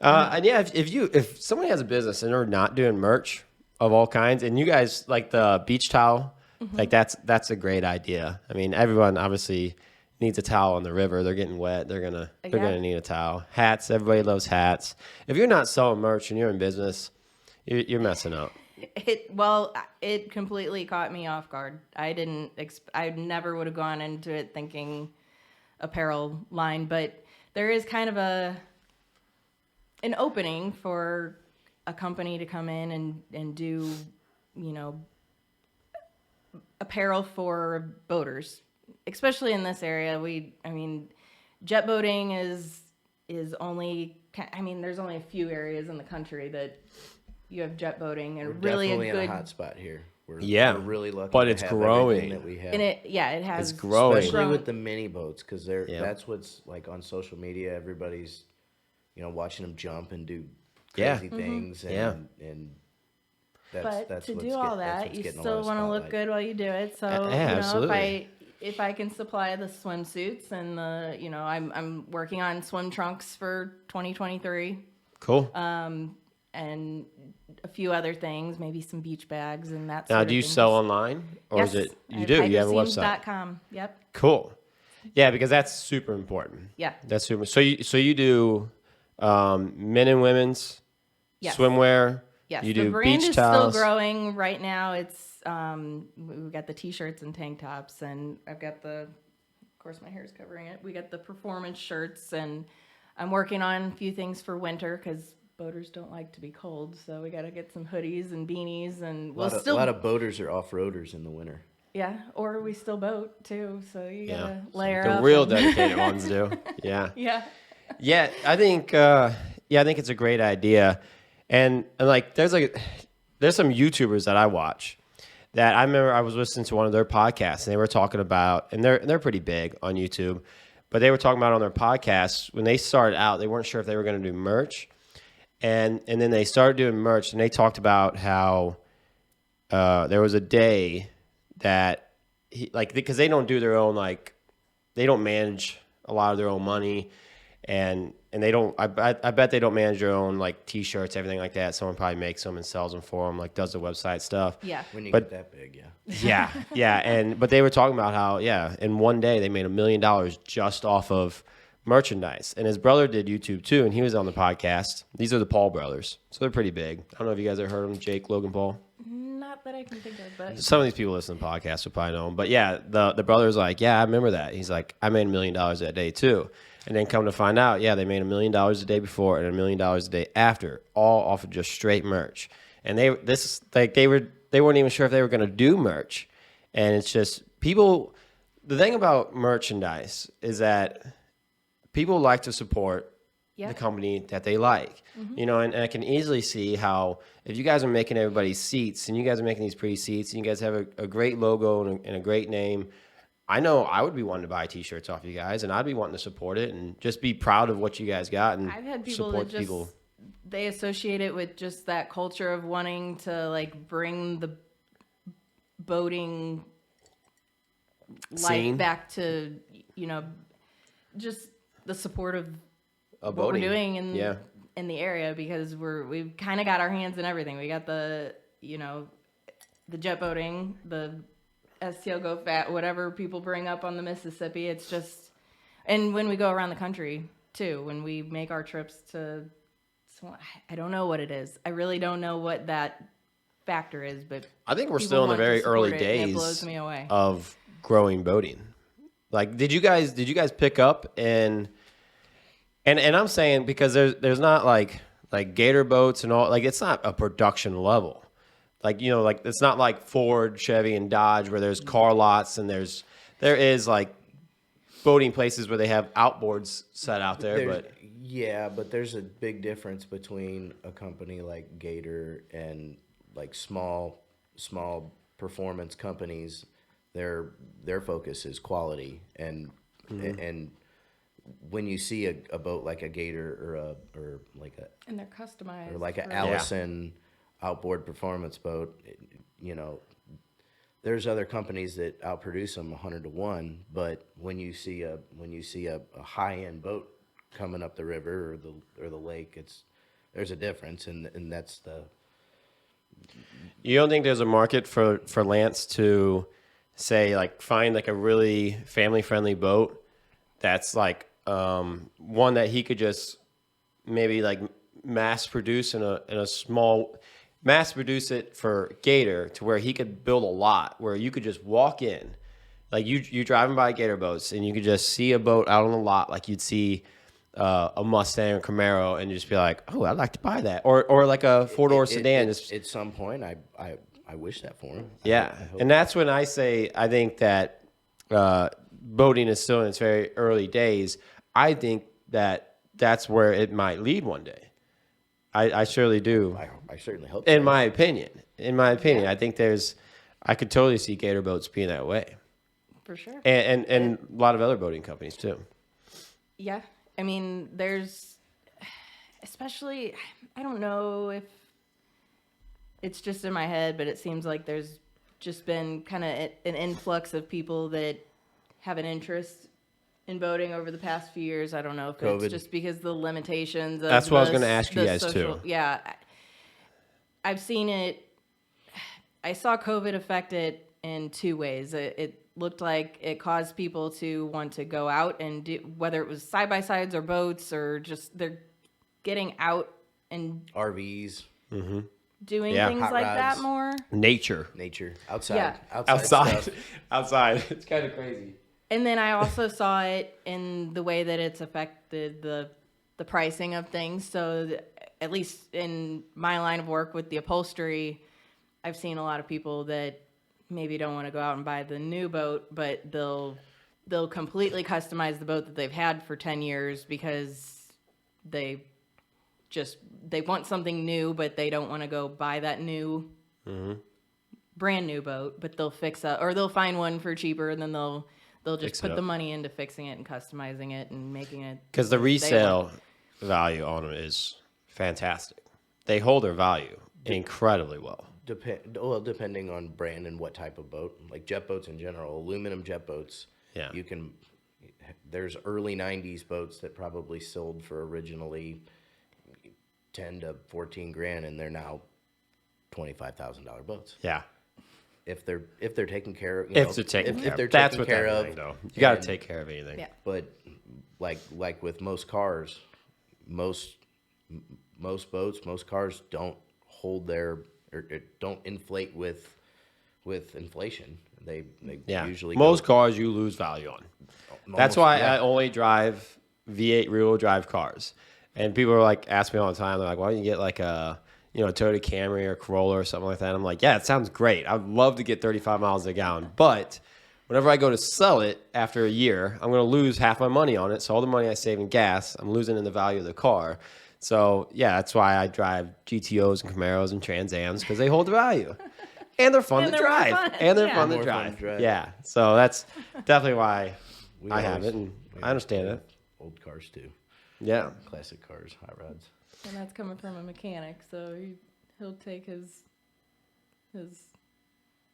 And yeah, if somebody has a business and they're not doing merch of all kinds, and you guys like the beach towel, like that's a great idea. I mean, everyone obviously needs a towel on the river. They're getting wet. They're gonna need a towel. Hats. Everybody loves hats. If you're not selling merch and you're in business, you're messing up. It completely caught me off guard. I never would have gone into it thinking apparel line, but there is kind of an opening for a company to come in and do, apparel for boaters, especially in this area. Jet boating is only, there's only a few areas in the country that you have jet boating, and We're really definitely a good in a hot spot here. We're really lucky. but to it's have growing. everything that we have. and it has It's growing. Especially with the mini boats, because Yep. that's what's like on social media. Everybody's, watching them jump and do Yeah. crazy things, and Yeah. and But that's to what's do all that's that, what's you getting a still lot of want to look spotlight. good while you do it. So Yeah, absolutely. if I can supply the swimsuits and I'm working on swim trunks for 2023, Cool. and a few other things, maybe some beach bags and that. Now, sort do you of thing. sell online, or Yes, is it you at do? You have a website. HydroSeams.com. Yep. Cool. Yeah, because that's super important. Yeah. That's super. So you do men and women's Yes. swimwear. Yes. You The do brand beach is towels. still growing right now. It's we've got the t-shirts and tank tops, and I've got of course my hair is covering it. We got the performance shirts, and I'm working on a few things for winter because boaters don't like to be cold. So we got to get some hoodies and beanies, and A lot of boaters are off-roaders in the winter. yeah, or we still boat too. So you Yeah. gotta layer The up. real and- dedicated ones do. Yeah. yeah. Yeah, I think it's a great idea, and like there's some YouTubers that I watch that I remember I was listening to one of their podcasts, and they were talking about, and they're pretty big on YouTube, but they were talking about on their podcast when they started out, they weren't sure if they were going to do merch, and then they started doing merch, and they talked about how there was a day that because they don't do their own they don't manage a lot of their own money. And they don't. I bet they don't manage their own T-shirts, everything like that. Someone probably makes them and sells them for them, does the website stuff. Yeah. When you But- get that big, yeah. Yeah. But they were talking about how in one day they made $1 million just off of merchandise. And his brother did YouTube too, and he was on the podcast. These are the Paul brothers, so they're pretty big. I don't know if you guys ever heard of them, Jake, Logan, Paul. Not that I can think of, but Some of these people listen to podcasts will probably know him. But yeah, the brother's like, yeah, I remember that. He's like, I made $1 million that day too. And then come to find out, yeah, they made $1 million a day before and $1 million a day after, all off of just straight merch. And they weren't even sure if they were going to do merch. And it's just people. The thing about merchandise is that people like to support the company that they like, and I can easily see how if you guys are making everybody's seats and you guys are making these pretty seats and you guys have a great logo and a great name, I know I would be wanting to buy T-shirts off you guys, and I'd be wanting to support it and just be proud of what you guys got and I've had people support that just people. they associate it with just that culture of wanting to bring the boating Scene. life back to just the support of Of what boating. we're doing Yeah. in the area, because we've kind of got our hands in everything. We got the jet boating, the STL Go Fat, whatever people bring up on the Mississippi. It's just, and when we go around the country, too. When we make our trips to, I don't know what it is. I really don't know what that factor is, but I think we're people still in the want to very support early it, and days it blows me away. of growing boating. Like, did you guys pick up and I'm saying because there's not like gator boats and all, like it's not a production level. Like, you know, like it's not like Ford, Chevy, and Dodge where there's car lots and there is like boating places where they have outboards set out there. But but there's a big difference between a company like Gator and like small performance companies. Their focus is quality, and when you see a boat like a Gator or like a And they're customized. or like an for- Allison outboard performance boat, you know, there's other companies that outproduce them 100-1. But when you see a high end boat coming up the river or the lake, there's a difference, and that's the. you don't think there's a market for Lance to say like find like a really family friendly boat that's like one that he could just maybe like mass produce in a small mass produce it for Gator to where he could build a lot where you could just walk in, like you driving by Gator boats and you could just see a boat out on the lot like you'd see a Mustang or Camaro and just be like, oh, I'd like to buy that, or like a 4-door sedan. At some point, I wish that for him. Yeah, and that's when I say I think that boating is still in its very early days. I think that that's where it might lead one day. I surely do. I certainly hope. In my opinion, I think I could totally see Gator boats being that way, For sure. and a lot of other boating companies too. Yeah. I mean, there's, especially, I don't know if it's just in my head, but it seems like there's just been kind of an influx of people that have an interest in boating over the past few years. I don't know if COVID. it's just because the limitations of That's what I was gonna ask you guys too. Yeah. I've seen it. I saw COVID affect it in two ways. It looked like it caused people to want to go out and do, whether it was side-by-sides or boats or just they're getting out and RVs, doing Yeah. things Hot like rods. that more. Nature nature, outside, Yeah. outside, stuff. outside. It's kind of crazy. And then I also saw it in the way that it's affected the pricing of things. So at least in my line of work with the upholstery, I've seen a lot of people that maybe don't want to go out and buy the new boat, but they'll completely customize the boat that they've had for 10 years because they want something new, but they don't want to go buy that new brand new boat, but they'll fix up or they'll find one for cheaper and then they'll just Fix it put up. the money into fixing it and customizing it and making it. Because the they resale want. value on them is fantastic. They hold their value incredibly well. Depending on brand and what type of boat, like jet boats in general, aluminum jet boats. Yeah. There's early '90s boats that probably sold for originally 10 to 14 grand, and they're now $25,000 boats. Yeah. If they're taken care of, If they're taken care of. they're That's taken what care they're of, though. You got to and- take care of anything. Yeah. But like with most cars, most boats, most cars don't hold their or don't inflate with inflation. They Yeah. usually Most go, cars you lose value on. That's why I only drive V8 rear-wheel drive cars. And people are like, ask me all the time, they're like, why don't you get like a Toyota Camry or Corolla or something like that? I'm like, yeah, it sounds great. I'd love to get 35 miles a gallon. But whenever I go to sell it after a year, I'm going to lose half my money on it. So all the money I save in gas, I'm losing in the value of the car. So yeah, that's why I drive GTOs and Camaros and Trans Ams because they hold the value. And they're fun And to they're more drive. fun. And they're Yeah. fun to More fun drive. to drive. Yeah. So that's definitely why we I have always- it, and we I understand it. Old cars too, Yeah. classic cars, hot rods. And that's coming from a mechanic, so he'll take his I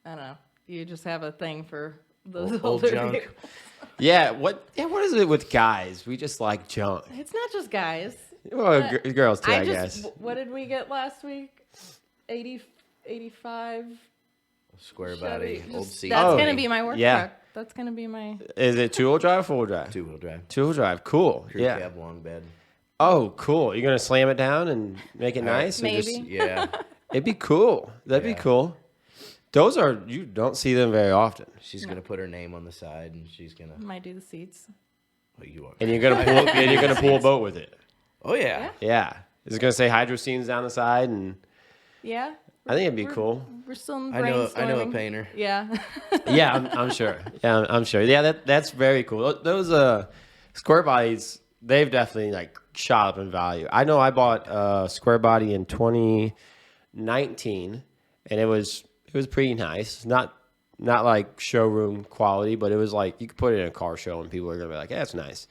don't know. You just have a thing for those Old older junk. vehicles. Yeah. What is it with guys? We just like junk. It's not just guys. Well, girls too, I just guess. what did we get last week? 85 Square Chevy. body, old Just- seat. That's Oh, gonna be my work yeah. truck. That's gonna be my. Is it 2-wheel drive or 4-wheel drive? 2-wheel drive. 2-wheel drive. Cool. Crew Yeah. cab, long bed. Oh, cool. You're gonna slam it down and make it nice? Or Maybe. Yeah. It'd be cool. That'd be Yeah. cool. Those are, you don't see them very often. She's gonna put her name on the side, and she's gonna. Might do the seats. Well, you are. And you're gonna pull. And you're gonna pull a boat with it. Oh yeah. Yeah. Is it gonna say HydroSeams down the side? And Yeah. I think it'd be cool. We're still in I know a brainstorming. painter. Yeah. Yeah, I'm sure. Yeah, I'm sure. Yeah, that's very cool. Those square bodies, they've definitely like shot up in value. I know I bought a square body in 2019, and it was pretty nice. Not like showroom quality, but it was like you could put it in a car show and people are gonna be like, "Yeah, it's nice."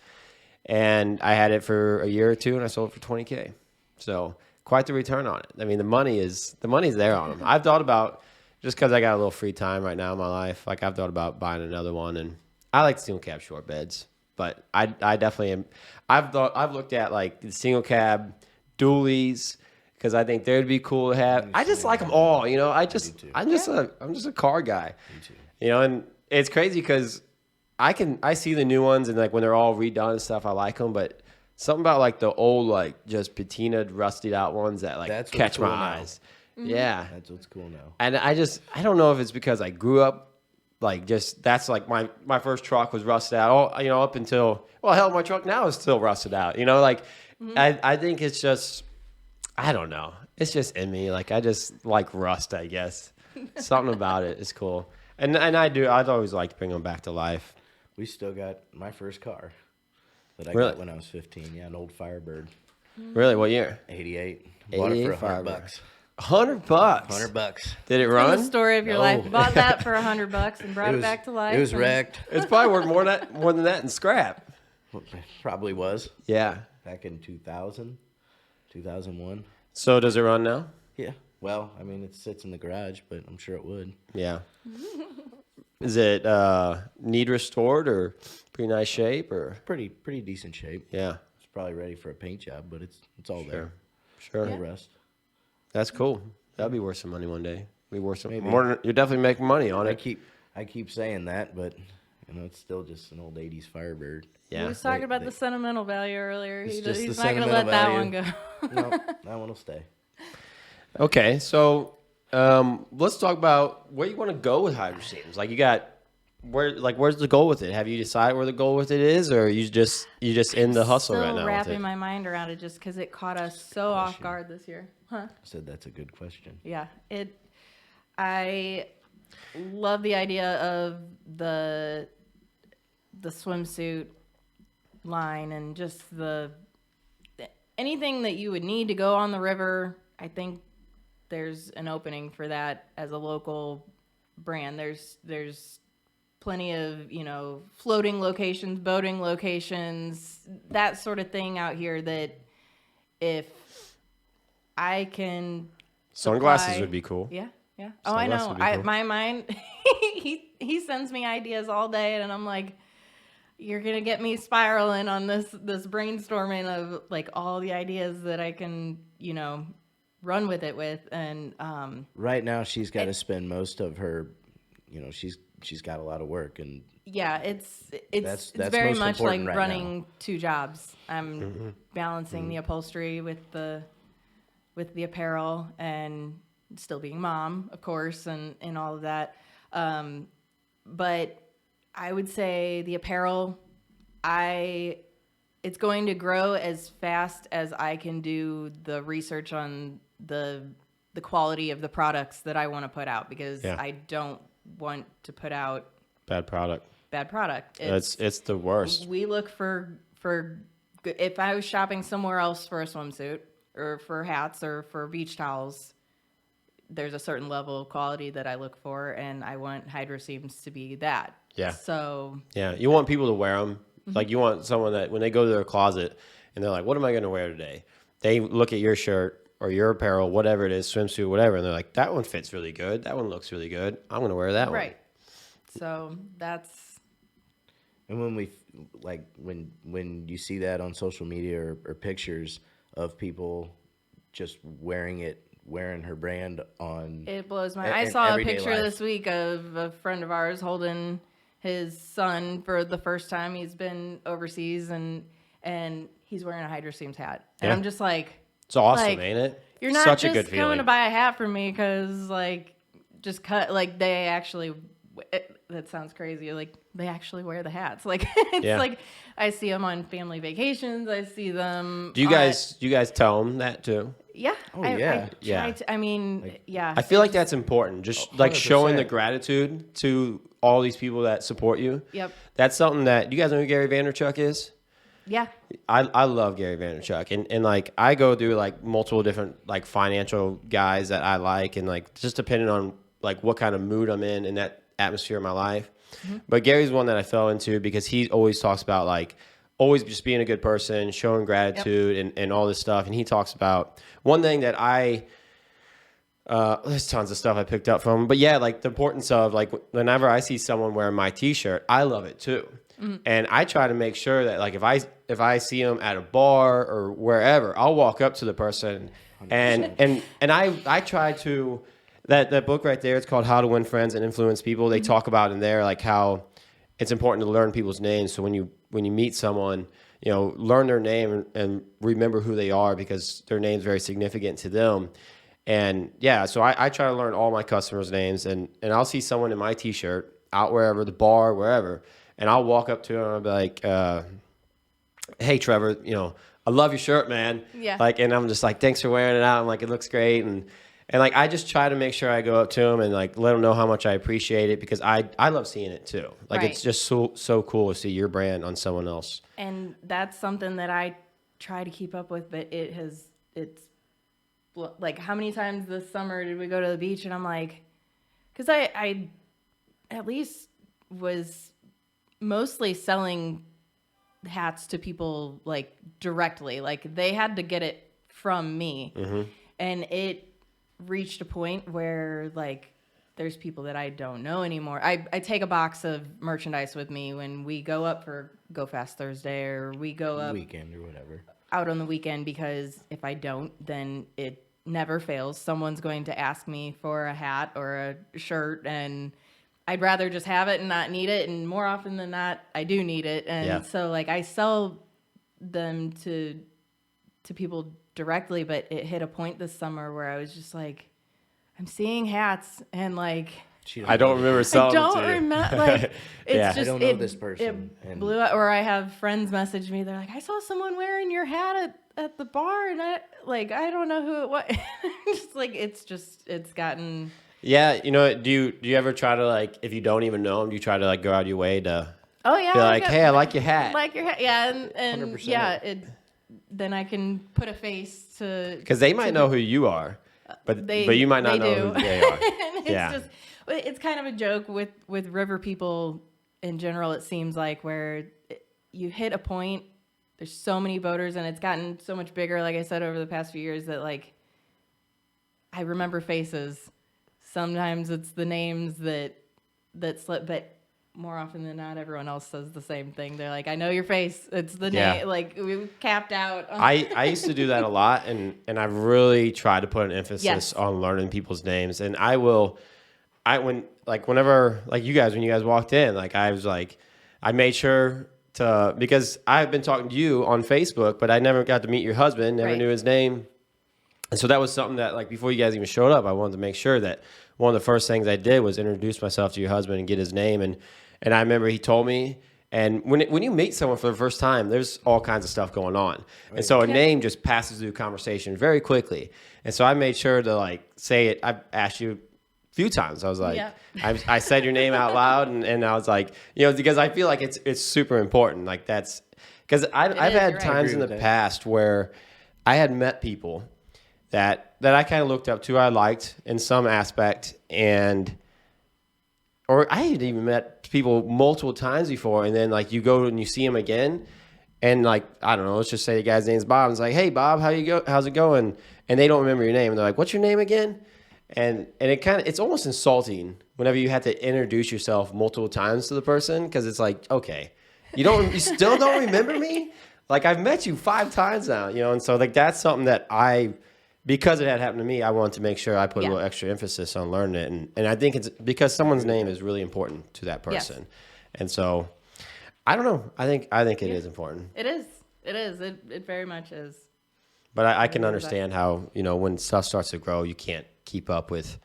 And I had it for a year or two, and I sold it for $20K. So quite the return on it. I mean, the money's there on them. I've thought about, just because I got a little free time right now in my life, like I've thought about buying another one, and I like single cab short beds, but I definitely am. I've looked at like the single cab dualies because I think they'd be cool to have. I just like them all, you know. I'm just a car guy, you know, and it's crazy because I see the new ones and like when they're all redone and stuff, I like them, but something about like the old, like just patinaed, rusted out ones that like That's what's catch my cool now. eyes. Yeah. That's what's cool now. And I don't know if it's because I grew up like that's like my first truck was rusted out. Oh, you know, up until, well, hell, my truck now is still rusted out. You know, like I think it's just, I don't know. It's just in me. Like I just like rust, I guess. Something about it is cool. And I'd always like to bring them back to life. We still got my first car that I Really? got when I was 15. Yeah, an old Firebird, Really? What year? 88. Bought it for 88 $100. Firebird. $100. $100. Did it The run? story of your No. life. Bought that for $100 and brought it, back to life. It was and- wrecked. It's probably worth more than that in scrap. Probably was Yeah. back in 2000, 2001. So does it run now? Yeah. Well, I mean, it sits in the garage, but I'm sure it would. Yeah. Is it need restored or pretty nice shape or? Pretty decent shape. Yeah. It's probably ready for a paint job, but it's all there. Sure. No rust. That's cool. That'll be worth some money one day. Be worth some Maybe. more. You're definitely making money on it. I keep saying that, but you know, it's still just an old 80s Firebird. He Yeah. was talking about the sentimental value earlier. It's He's just the not going to let sentimental that one go. No, that one will stay. Okay. So let's talk about where you want to go with HydroSeams. Like you got where's the goal with it? Have you decided where the goal with it is, or you just in the hustle right now? Still with wrapping it? my mind around it just because it caught us so off guard this year. Huh? I said that's a good question. Yeah. I love the idea of the swimsuit line and just anything that you would need to go on the river. I think there's an opening for that as a local brand. There's plenty of, you know, floating locations, boating locations, that sort of thing out here that if I can Sunglasses supply- would be cool. Yeah, yeah. Oh, I Sunglasses know. would be cool. My mind, he sends me ideas all day, and I'm like, you're gonna get me spiraling on this brainstorming of like all the ideas that I can, you know, run with it with, and Right now, she's got to spend most of her, you know, she's got a lot of work, and yeah, it's That's very most much like important right running two jobs. I'm balancing the upholstery with the apparel and still being mom, of course, and all of that. But I would say the apparel, it's going to grow as fast as I can do the research on the quality of the products that I want to put out, because Yeah. I don't want to put out Bad product. bad product. It's the worst. We look for if I was shopping somewhere else for a swimsuit or for hats or for beach towels, there's a certain level of quality that I look for, and I want HydroSeams to be that. Yeah. So Yeah, you want people to wear them. Like you want someone that when they go to their closet and they're like, "What am I going to wear today?" They look at your shirt or your apparel, whatever it is, swimsuit, whatever, and they're like, "That one fits really good. That one looks really good. I'm going to wear that one." right. So that's And when we like when you see that on social media or pictures of people just wearing her brand on, it blows my. in I saw a everyday picture life. this week of a friend of ours holding his son for the first time. He's been overseas and he's wearing a HydroSeams hat. And Yeah. I'm just like, It's awesome, like, ain't it? you're not Such just a good coming feeling. to buy a hat from me because like just cut like they actually that sounds crazy. Like they actually wear the hats. Like it's Yeah. like I see them on family vacations. I see them. Do you guys tell them that too? Yeah. Oh, I yeah. try to, I mean, yeah. I feel like that's important. Just like showing the 100%. gratitude to all these people that support you. Yep. That's something that you guys know who Gary Vaynerchuk is? Yeah. I love Gary Vaynerchuk, and like I go through like multiple different like financial guys that I like, and like just depending on like what kind of mood I'm in that atmosphere of my life. Mm-hmm. But Gary's one that I fell into because he always talks about like always just being a good person, showing gratitude, and all this stuff. And he talks about one thing that there's tons of stuff I picked up from him, but yeah, like the importance of like whenever I see someone wearing my T-shirt, I love it too. Mm-hmm. And I try to make sure that like if I see them at a bar or wherever, I'll walk up to the person and I try to that book right there. It's called How to Win Friends and Influence People. They talk about in there like how it's important to learn people's names. So when you meet someone, you know, learn their name and remember who they are because their name's very significant to them. And yeah, so I try to learn all my customers' names, and I'll see someone in my T-shirt out wherever, the bar, wherever, and I'll walk up to them and I'll be like, hey, Trevor, you know, I love your shirt, man. Yeah. Like, and I'm just like, thanks for wearing it out. I'm like, it looks great. And like, I just try to make sure I go up to them and like, let them know how much I appreciate it because I love seeing it too. Like, Right. it's just so cool to see your brand on someone else. And that's something that I try to keep up with, but it's like how many times this summer did we go to the beach and I'm like, because I at least was mostly selling hats to people like directly, like they had to get it from me. Mm-hmm. And it reached a point where like there's people that I don't know anymore. I take a box of merchandise with me when we go up for Go Fast Thursday or we go up Weekend or whatever. out on the weekend, because if I don't, then it never fails. Someone's going to ask me for a hat or a shirt, and I'd rather just have it and not need it. And more often than not, I do need it. And Yeah. so like I sell them to people directly, but it hit a point this summer where I was just like, I'm seeing hats and like, I don't remember I selling don't it to you. remember. Like, it's Yeah. just I don't know this person, It and- blew up. Or I have friends message me. They're like, I saw someone wearing your hat at the bar, and I don't know who it was. Just like it's gotten. Yeah, you know, do you ever try to like if you don't even know them, do you try to like go out of your way to Oh yeah. be like, got- hey, I like your hat? Like your hat, yeah, and 100%. yeah, then I can put a face to. Because they might know who you are, but you might not know who they are. And it's Yeah. just, it's kind of a joke with river people in general. It seems like where you hit a point, there's so many boaters, and it's gotten so much bigger. Like I said, over the past few years, that like I remember faces. Sometimes it's the names that slip, but more often than not, everyone else says the same thing. They're like, I know your face. It's the Yeah. name. Like we capped out. I used to do that a lot, and I really try to put an emphasis Yes. on learning people's names. And whenever like you guys, when you guys walked in, like I was like, I made sure to, because I've been talking to you on Facebook, but I never got to meet your husband, never Right. knew his name. And so that was something that like before you guys even showed up, I wanted to make sure that one of the first things I did was introduce myself to your husband and get his name. And I remember he told me, and when you meet someone for the first time, there's all kinds of stuff going on. Right. And so a name just passes through conversation very quickly. And so I made sure to like say it. I asked you a few times. I was like, Yeah. I said your name out loud, and I was like, you know, because I feel like it's super important. Like that's because I've is, had you're right. times in the Agree with that. past where I had met people that I kind of looked up to, I liked in some aspect, or I had even met people multiple times before, and then like you go and you see them again, and like I don't know, let's just say the guy's name's Bob. And it's like, hey Bob, how's it going? And they don't remember your name, and they're like, what's your name again? And it's almost insulting whenever you have to introduce yourself multiple times to the person, because it's like, okay, you still don't remember me? Like I've met you 5 times now, you know, and so like that's something that because it had happened to me, I wanted to make sure I put a little extra emphasis on learning it. And I think it's because someone's name is really important to that person. And so I don't know. I think it is important. It is. It very much is. But I can understand how, when stuff starts to grow, you can't keep up with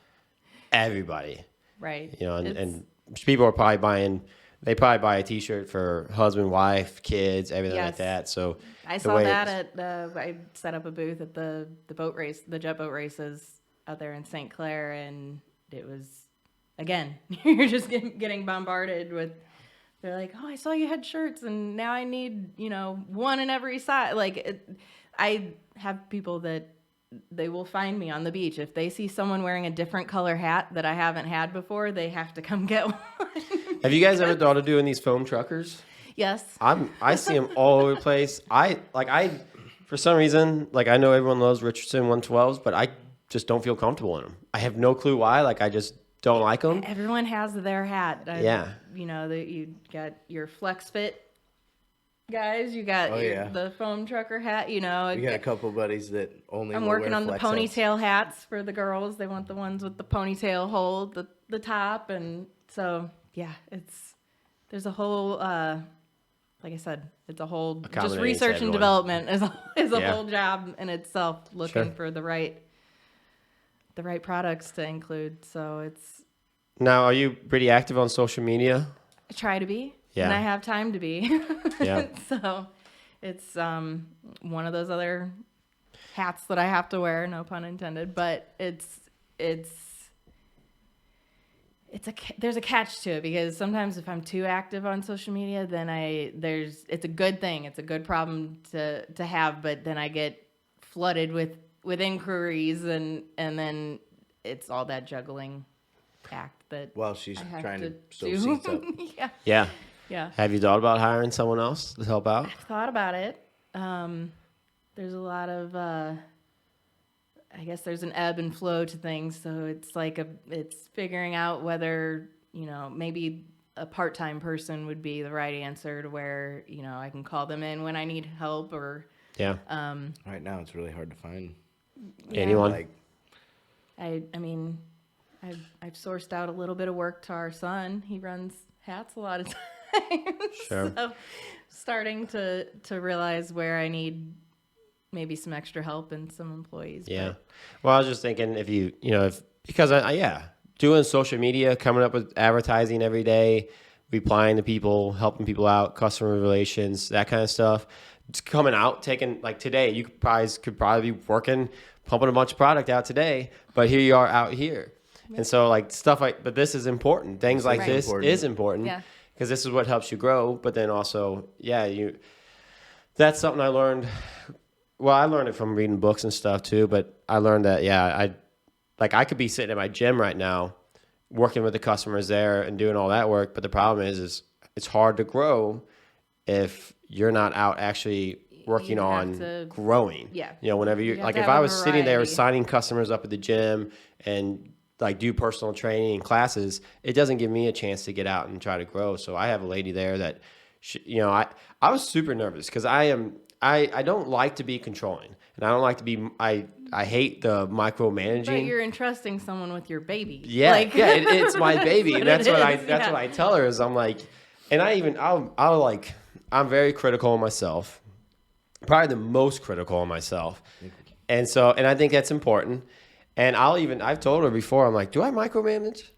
everybody. Right. And people are probably they probably buy a t-shirt for husband, wife, kids, everything like that. So I saw that I set up a booth at the boat race, the jet boat races out there in St. Clair, and it was, again, you're just getting bombarded with, they're like, oh, I saw you had shirts and now I need, one in every size. I have people that they will find me on the beach. If they see someone wearing a different color hat that I haven't had before, they have to come get one. Have you guys ever thought of doing these foam truckers? Yes. I see them all over the place. For some reason, I know everyone loves Richardson 112s, but I just don't feel comfortable in them. I have no clue why. I just don't like them. Everyone has their hat. You got your Flex Fit guys. You got the foam trucker hat. We got a couple buddies that only. I'm working on the ponytail hats for the girls. They want the ones with the ponytail hold, the top, and so there's a whole. Like I said, it's a whole just research and development is a whole job in itself. Looking for the right products to include. So it's. Now, are you pretty active on social media? I try to be. Yeah. And I have time to be. Yeah. So it's one of those other hats that I have to wear, no pun intended, but there's a catch to it, because sometimes if I'm too active on social media, then it's a good thing. It's a good problem to have, but then I get flooded with inquiries and then it's all that juggling act that while she's trying to sew do. seats up. Yeah. Have you thought about hiring someone else to help out? I've thought about it. There's a lot of, I guess there's an ebb and flow to things. So it's it's figuring out whether, maybe a part-time person would be the right answer to where, I can call them in when I need help or. Yeah. Right now it's really hard to find anyone. I've sourced out a little bit of work to our son. He runs hats a lot of times. Sure. So starting to realize where I need maybe some extra help and some employees. Yeah. Well, I was just thinking doing social media, coming up with advertising every day, replying to people, helping people out, customer relations, that kind of stuff. It's coming out, taking today, you could probably be working, pumping a bunch of product out today, but here you are out here. And so but this is important. Things like this is important because this is what helps you grow. But then also, that's something I learned. Well, I learned it from reading books and stuff too, but I learned that, I could be sitting at my gym right now, working with the customers there and doing all that work. But the problem is it's hard to grow if you're not out actually working on growing. Yeah. Whenever if I was sitting there signing customers up at the gym and do personal training and classes, it doesn't give me a chance to get out and try to grow. So I have a lady there that, I was super nervous because I don't like to be controlling, and I don't like to be, I hate the micromanaging. But you're entrusting someone with your baby. Yeah. It's my baby. And that's what I tell her is I'm like, and I'm very critical of myself, probably the most critical of myself. And I think that's important. And I've told her before, I'm like, do I micromanage?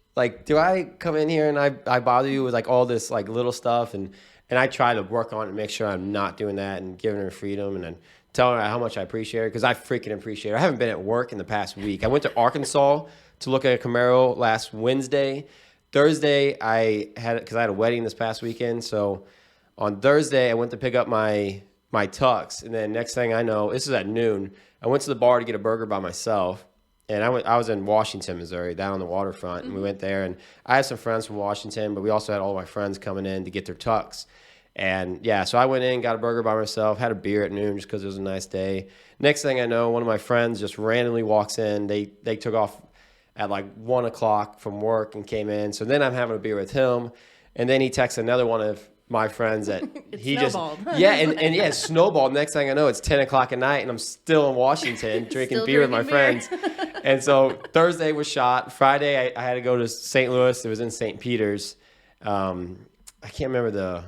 Do I come in here and I bother you with all this little stuff? And I try to work on it and make sure I'm not doing that and giving her freedom and then telling her how much I appreciate her, because I freaking appreciate her. I haven't been at work in the past week. I went to Arkansas to look at a Camaro last Wednesday. Thursday, because I had a wedding this past weekend. So on Thursday, I went to pick up my tux. And then next thing I know, this is at noon, I went to the bar to get a burger by myself. And I was in Washington, Missouri, down on the waterfront, and we went there. And I had some friends from Washington, but we also had all my friends coming in to get their tux. And so I went in, got a burger by myself, had a beer at noon just because it was a nice day. Next thing I know, one of my friends just randomly walks in. They took off at 1 o'clock from work and came in. So then I'm having a beer with him, and then he texts another one of my friends that he snowballed. It snowballed. Next thing I know, it's 10 o'clock at night, and I'm still in Washington drinking beer with my friends. And so Thursday was shot. Friday, I had to go to St. Louis. It was in St. Peter's. I can't remember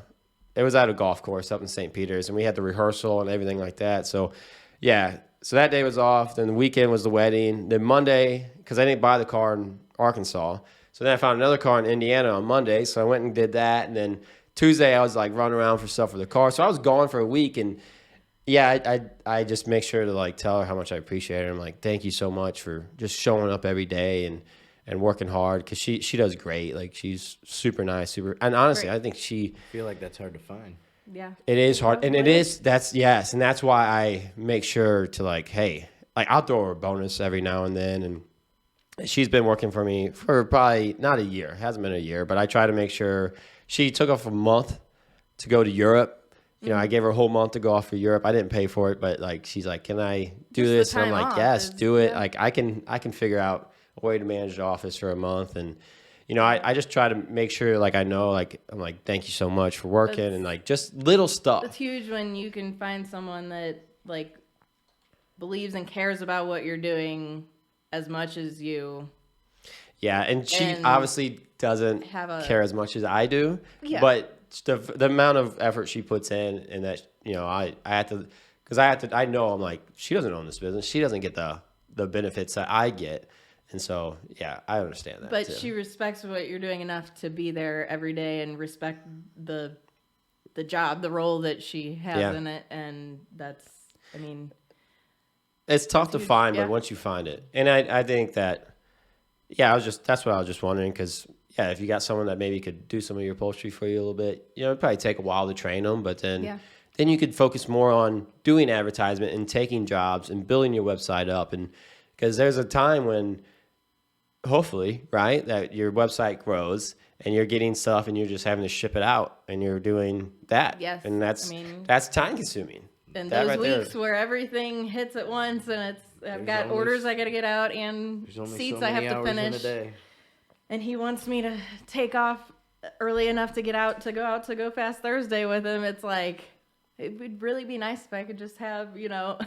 it was at a golf course up in St. Peter's, and we had the rehearsal and everything like that. So, yeah. So that day was off. Then the weekend was the wedding. Then Monday, because I didn't buy the car in Arkansas. So then I found another car in Indiana on Monday. So I went and did that. And then Tuesday I was like running around for stuff for the car. So I was gone for a week. And yeah, I just make sure to like tell her how much I appreciate her. I'm like, thank you so much for just showing up every day and working hard, because she does great. Like, she's super nice, and honestly, Great. I think I feel like that's hard to find. Yeah. it is hard, and Probably. that's why I make sure to like, hey, like, I'll throw her a bonus every now and then, and she's been working for me for probably not a year, it hasn't been a year, but I try to make sure. She took off a month to go to Europe. You know, I gave her a whole month to go off for Europe. I didn't pay for it, but like, she's like, "Can I do Just the this?" And I'm time like, off "Yes, is- do it." yeah. Like, I can figure out a way to manage the office for a month, and you know, I just try to make sure, like, I know, like, I'm like, "Thank you so much for working," That's- and like, just little stuff. It's huge when you can find someone that like believes and cares about what you're doing as much as you. Yeah, and she And obviously doesn't have a- care as much as I do, Yeah. but the amount of effort she puts in, and that, you know, I have to, because I know, I'm like, she doesn't own this business, she doesn't get the benefits that I get, and so yeah, I understand that. But too. she respects what you're doing enough to be there every day and respect the job, the role that she has Yeah. in it, and that's, I mean, It's tough to huge, find, yeah. but once you find it, and I think that, yeah, that's what I was just wondering, because yeah, if you got someone that maybe could do some of your upholstery for you a little bit, you know, it'd probably take a while to train them, but then Yeah. then you could focus more on doing advertisement and taking jobs and building your website up, and because there's a time when, hopefully, right, that your website grows and you're getting stuff and you're just having to ship it out and you're doing that, Yes, and that's I mean- that's time consuming. and That those right there. weeks where everything hits at once and I've got only orders s- I got to get out and There's only seats so I many have to hours in a finish. day. And he wants me to take off early enough to get out to go fast Thursday with him. It's like, it would really be nice if I could just have, you know,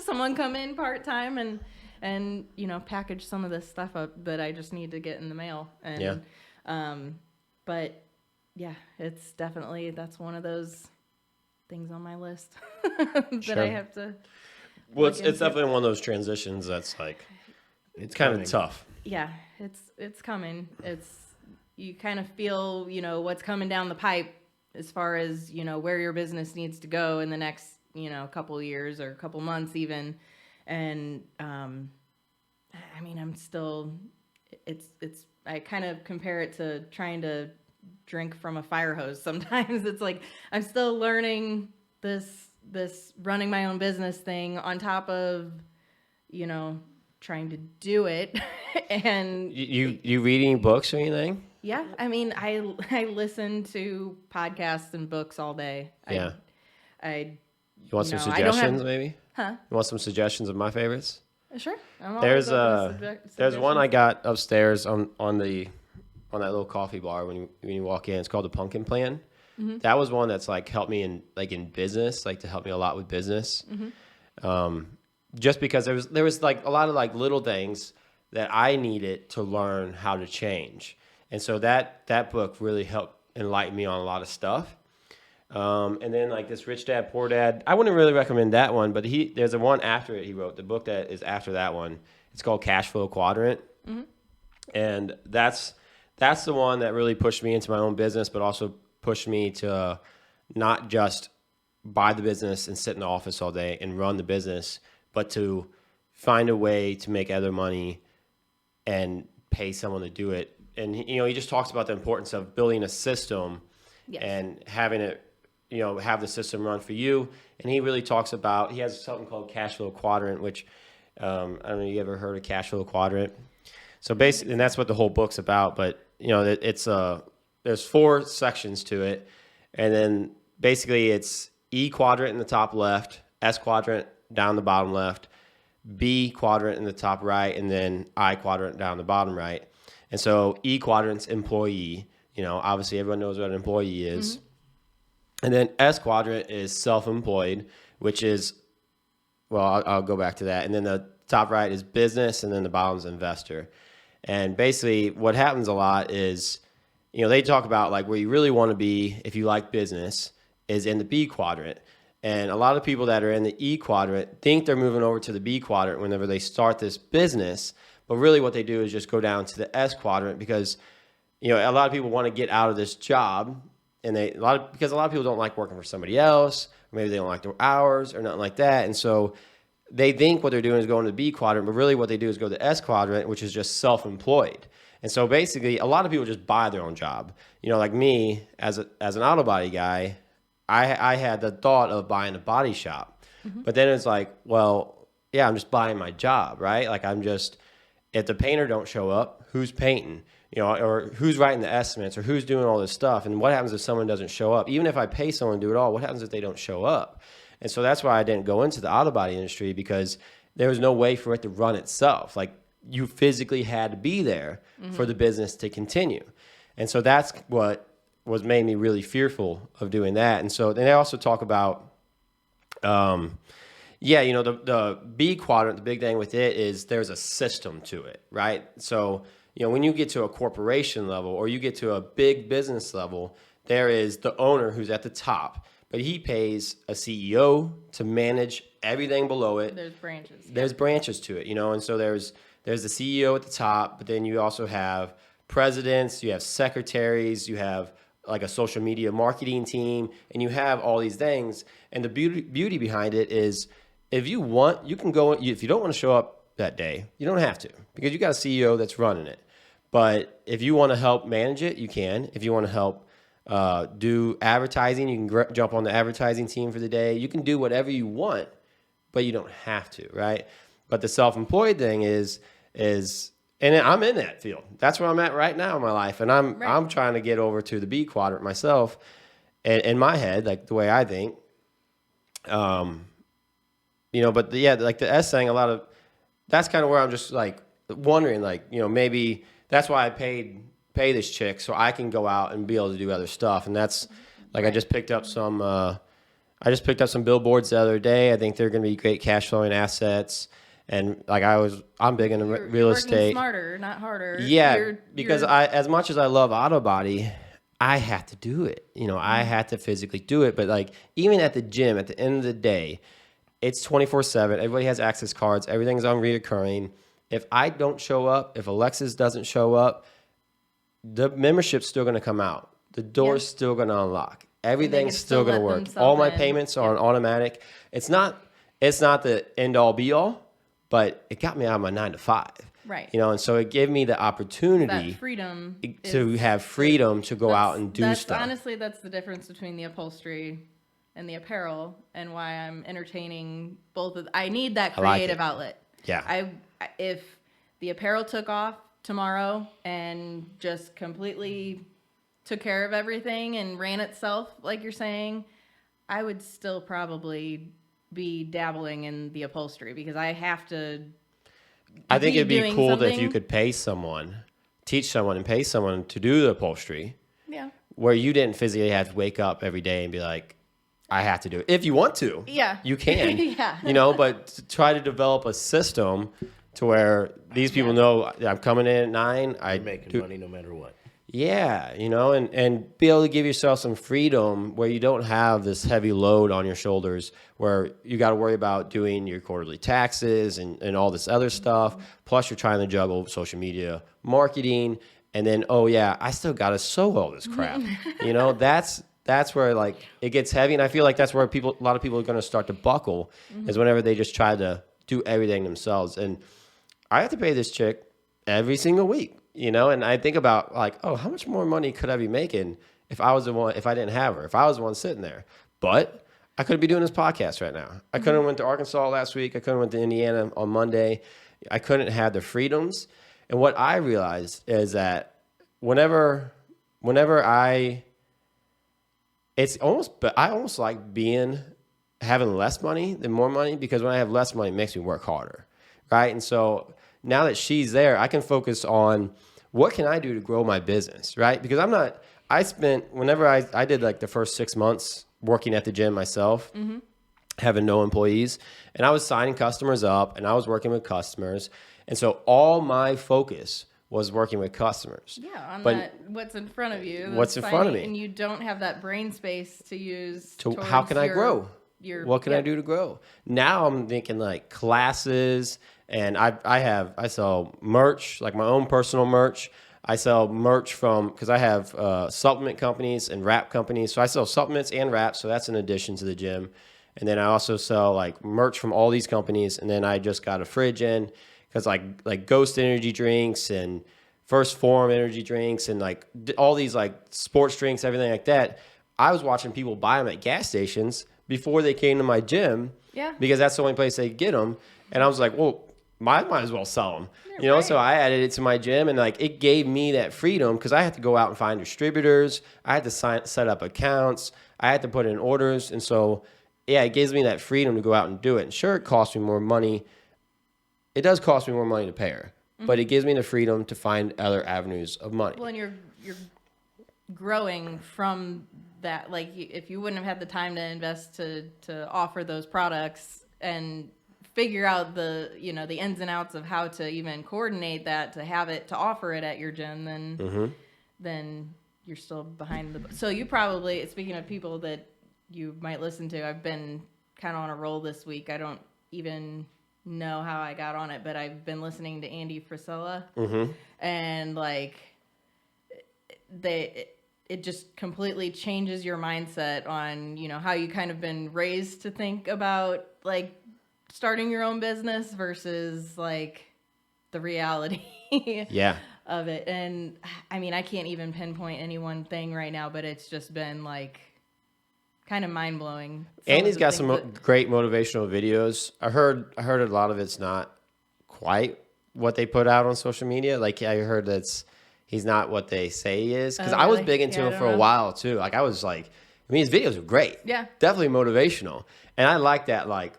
someone come in part-time and, you know, package some of this stuff up that I just need to get in the mail. And, Yeah. But yeah, it's definitely, that's one of those things on my list that Sure. I have to, Well, look it's into. definitely one of those transitions that's like, It's kind of coming. tough. yeah, it's coming. You kind of feel, you know, what's coming down the pipe as far as, you know, where your business needs to go in the next, you know, couple years or couple months even. And, I mean, I'm still, I kind of compare it to trying to drink from a fire hose. Sometimes it's like, I'm still learning this running my own business thing on top of, you know, trying to do it. And You reading books or anything? yeah, I mean, I listen to podcasts and books all day. Yeah. I You want some No, I don't have- suggestions, maybe? huh? You want some suggestions of my favorites? Sure. I'm There's always open to there's one I suggestions. got upstairs on that little coffee bar when you walk in. It's called the Pumpkin Plan. Mm-hmm. That was one that's like helped me in business, like to help me a lot with business. Mm-hmm. Just because there was like a lot of like little things that I needed to learn how to change, and so that book really helped enlighten me on a lot of stuff. And then like this Rich Dad Poor Dad, I wouldn't really recommend that one, but there's a one after it he wrote, the book that is after that one. It's called Cash Flow Quadrant, and that's the one that really pushed me into my own business, but also pushed me to not just buy the business and sit in the office all day and run the business, but to find a way to make other money and pay someone to do it. And you know, he just talks about the importance of building a system Yes. and having it, you know, have the system run for you. And he really talks about, he has something called Cash Flow Quadrant, which I don't know, you ever heard of Cash Flow Quadrant? So basically, and that's what the whole book's about. But you know, it's there's 4 sections to it, and then basically it's E quadrant in the top left, S quadrant down the bottom left, B quadrant in the top right, and then I quadrant down the bottom right. And so E quadrant's employee. You know, obviously everyone knows what an employee is. And then S quadrant is self-employed, which is, well, I'll go back to that. And then the top right is business, and then the bottom is investor. And basically what happens a lot is, they talk about like where you really want to be if you like business is in the B quadrant. And a lot of people that are in the E quadrant think they're moving over to the B quadrant whenever they start this business. But really what they do is just go down to the S quadrant because, a lot of people want to get out of this job and because a lot of people don't like working for somebody else, or maybe they don't like their hours or nothing like that. And so they think what they're doing is going to the B quadrant, but really what they do is go to the S quadrant, which is just self-employed. And so basically a lot of people just buy their own job. Like me as an auto body guy, I had the thought of buying a body shop, but then it's like, well, yeah, I'm just buying my job, right? Like if the painter don't show up, who's painting, or who's writing the estimates or who's doing all this stuff? And what happens if someone doesn't show up? Even if I pay someone to do it all, what happens if they don't show up? And so that's why I didn't go into the auto body industry, because there was no way for it to run itself. Like you physically had to be there for the business to continue. And so that's what was made me really fearful of doing that. And so then they also talk about, the B quadrant, the big thing with it is there's a system to it, right? So, when you get to a corporation level or you get to a big business level, there is the owner who's at the top, but he pays a CEO to manage everything below it. There's branches. There's branches to it, and so there's the CEO at the top, but then you also have presidents, you have secretaries, you have like a social media marketing team, and you have all these things. And the beauty behind it is if you want, you can go, if you don't want to show up that day, you don't have to, because you got a CEO that's running it. But if you want to help manage it, you can. If you want to help do advertising, you can jump on the advertising team for the day. You can do whatever you want, but you don't have to, right? But the self-employed thing is, and I'm in that field. That's where I'm at right now in my life, and I'm trying to get over to the B quadrant myself. And in my head, like the way I think, like the S thing, that's kind of where I'm just like wondering, like, maybe that's why I pay this chick so I can go out and be able to do other stuff. And that's like, I just picked up some billboards the other day. I think they're going to be great cash flowing assets. And like I'm big into real estate. Smarter, not harder. Yeah, because as much as I love auto body, I have to do it. I have to physically do it. But like even at the gym, at the end of the day, it's 24/7. Everybody has access cards. Everything's on reoccurring. If I don't show up, if Alexis doesn't show up, the membership's still going to come out. The door's still going to unlock. Everything's still going to work. All my payments are on automatic. It's not the end all be all, but it got me out of my 9 to 5. Right. And so it gave me the opportunity that freedom to have freedom to go out and do stuff. Honestly, that's the difference between the upholstery and the apparel, and why I'm entertaining both of. I need that creative outlet. Yeah. If the apparel took off tomorrow and just completely took care of everything and ran itself, like you're saying, I would still probably be dabbling in the upholstery, because I have to. I think it'd be cool if you could pay someone, teach someone and pay someone to do the upholstery. Yeah. Where you didn't physically have to wake up every day and be like, I have to do it. If you want to. Yeah. You can. Yeah. But to try to develop a system to where these people know I'm coming in at 9. You're making money no matter what. Yeah, and be able to give yourself some freedom where you don't have this heavy load on your shoulders where you got to worry about doing your quarterly taxes and all this other stuff. Plus, you're trying to juggle social media marketing. And then, I still got to sew all this crap. That's where like it gets heavy. And I feel like that's where a lot of people are going to start to buckle is whenever they just try to do everything themselves. And I have to pay this chick every single week. And I think about like, how much more money could I be making if I didn't have her, if I was the one sitting there? But I couldn't be doing this podcast right now. I couldn't have went to Arkansas last week. I couldn't have went to Indiana on Monday. I couldn't have the freedoms. And what I realized is that whenever I almost like having less money than more money, because when I have less money, it makes me work harder. Right. And so now that she's there, I can focus on what can I do to grow my business, right? Because whenever I did like the first 6 months working at the gym myself, having no employees, and I was signing customers up and I was working with customers. And so all my focus was working with customers. Yeah, on But that, what's in front of you. what's in front of me. And you don't have that brain space to use. How can I grow? What can yeah. I do to grow? Now I'm thinking like classes, and I sell merch, like my own personal merch. I sell merch because I have supplement companies and wrap companies. So I sell supplements and wraps. So that's in addition to the gym. And then I also sell like merch from all these companies. And then I just got a fridge in because like Ghost energy drinks and First Form energy drinks and like all these like sports drinks, everything like that. I was watching people buy them at gas stations before they came to my gym. Yeah. Because that's the only place they get them. And I was like, well, might as well sell them. You know, right. so I added it to my gym, and like it gave me that freedom because I had to go out and find distributors. I had to set up accounts. I had to put in orders. And so, yeah, it gives me that freedom to go out and do it. And sure, it costs me more money. It does cost me more money to pay her, but it gives me the freedom to find other avenues of money. Well, and you're growing from that. Like, if you wouldn't have had the time to invest to offer those products and figure out the ins and outs of how to even coordinate that to offer it at your gym, then you're still behind so you probably, speaking of people that you might listen to, I've been kind of on a roll this week. I don't even know how I got on it, but I've been listening to Andy Frisella, and like it just completely changes your mindset on how you kind of been raised to think about like starting your own business versus like the reality of it. And I mean, I can't even pinpoint any one thing right now, but it's just been like kind of mind blowing. Andy's got some great motivational videos. I heard a lot of it's not quite what they put out on social media. Like I heard he's not what they say he is. Because I was big into him for a while too. Like I was like, I mean, his videos are great. Yeah. Definitely motivational. And I like that like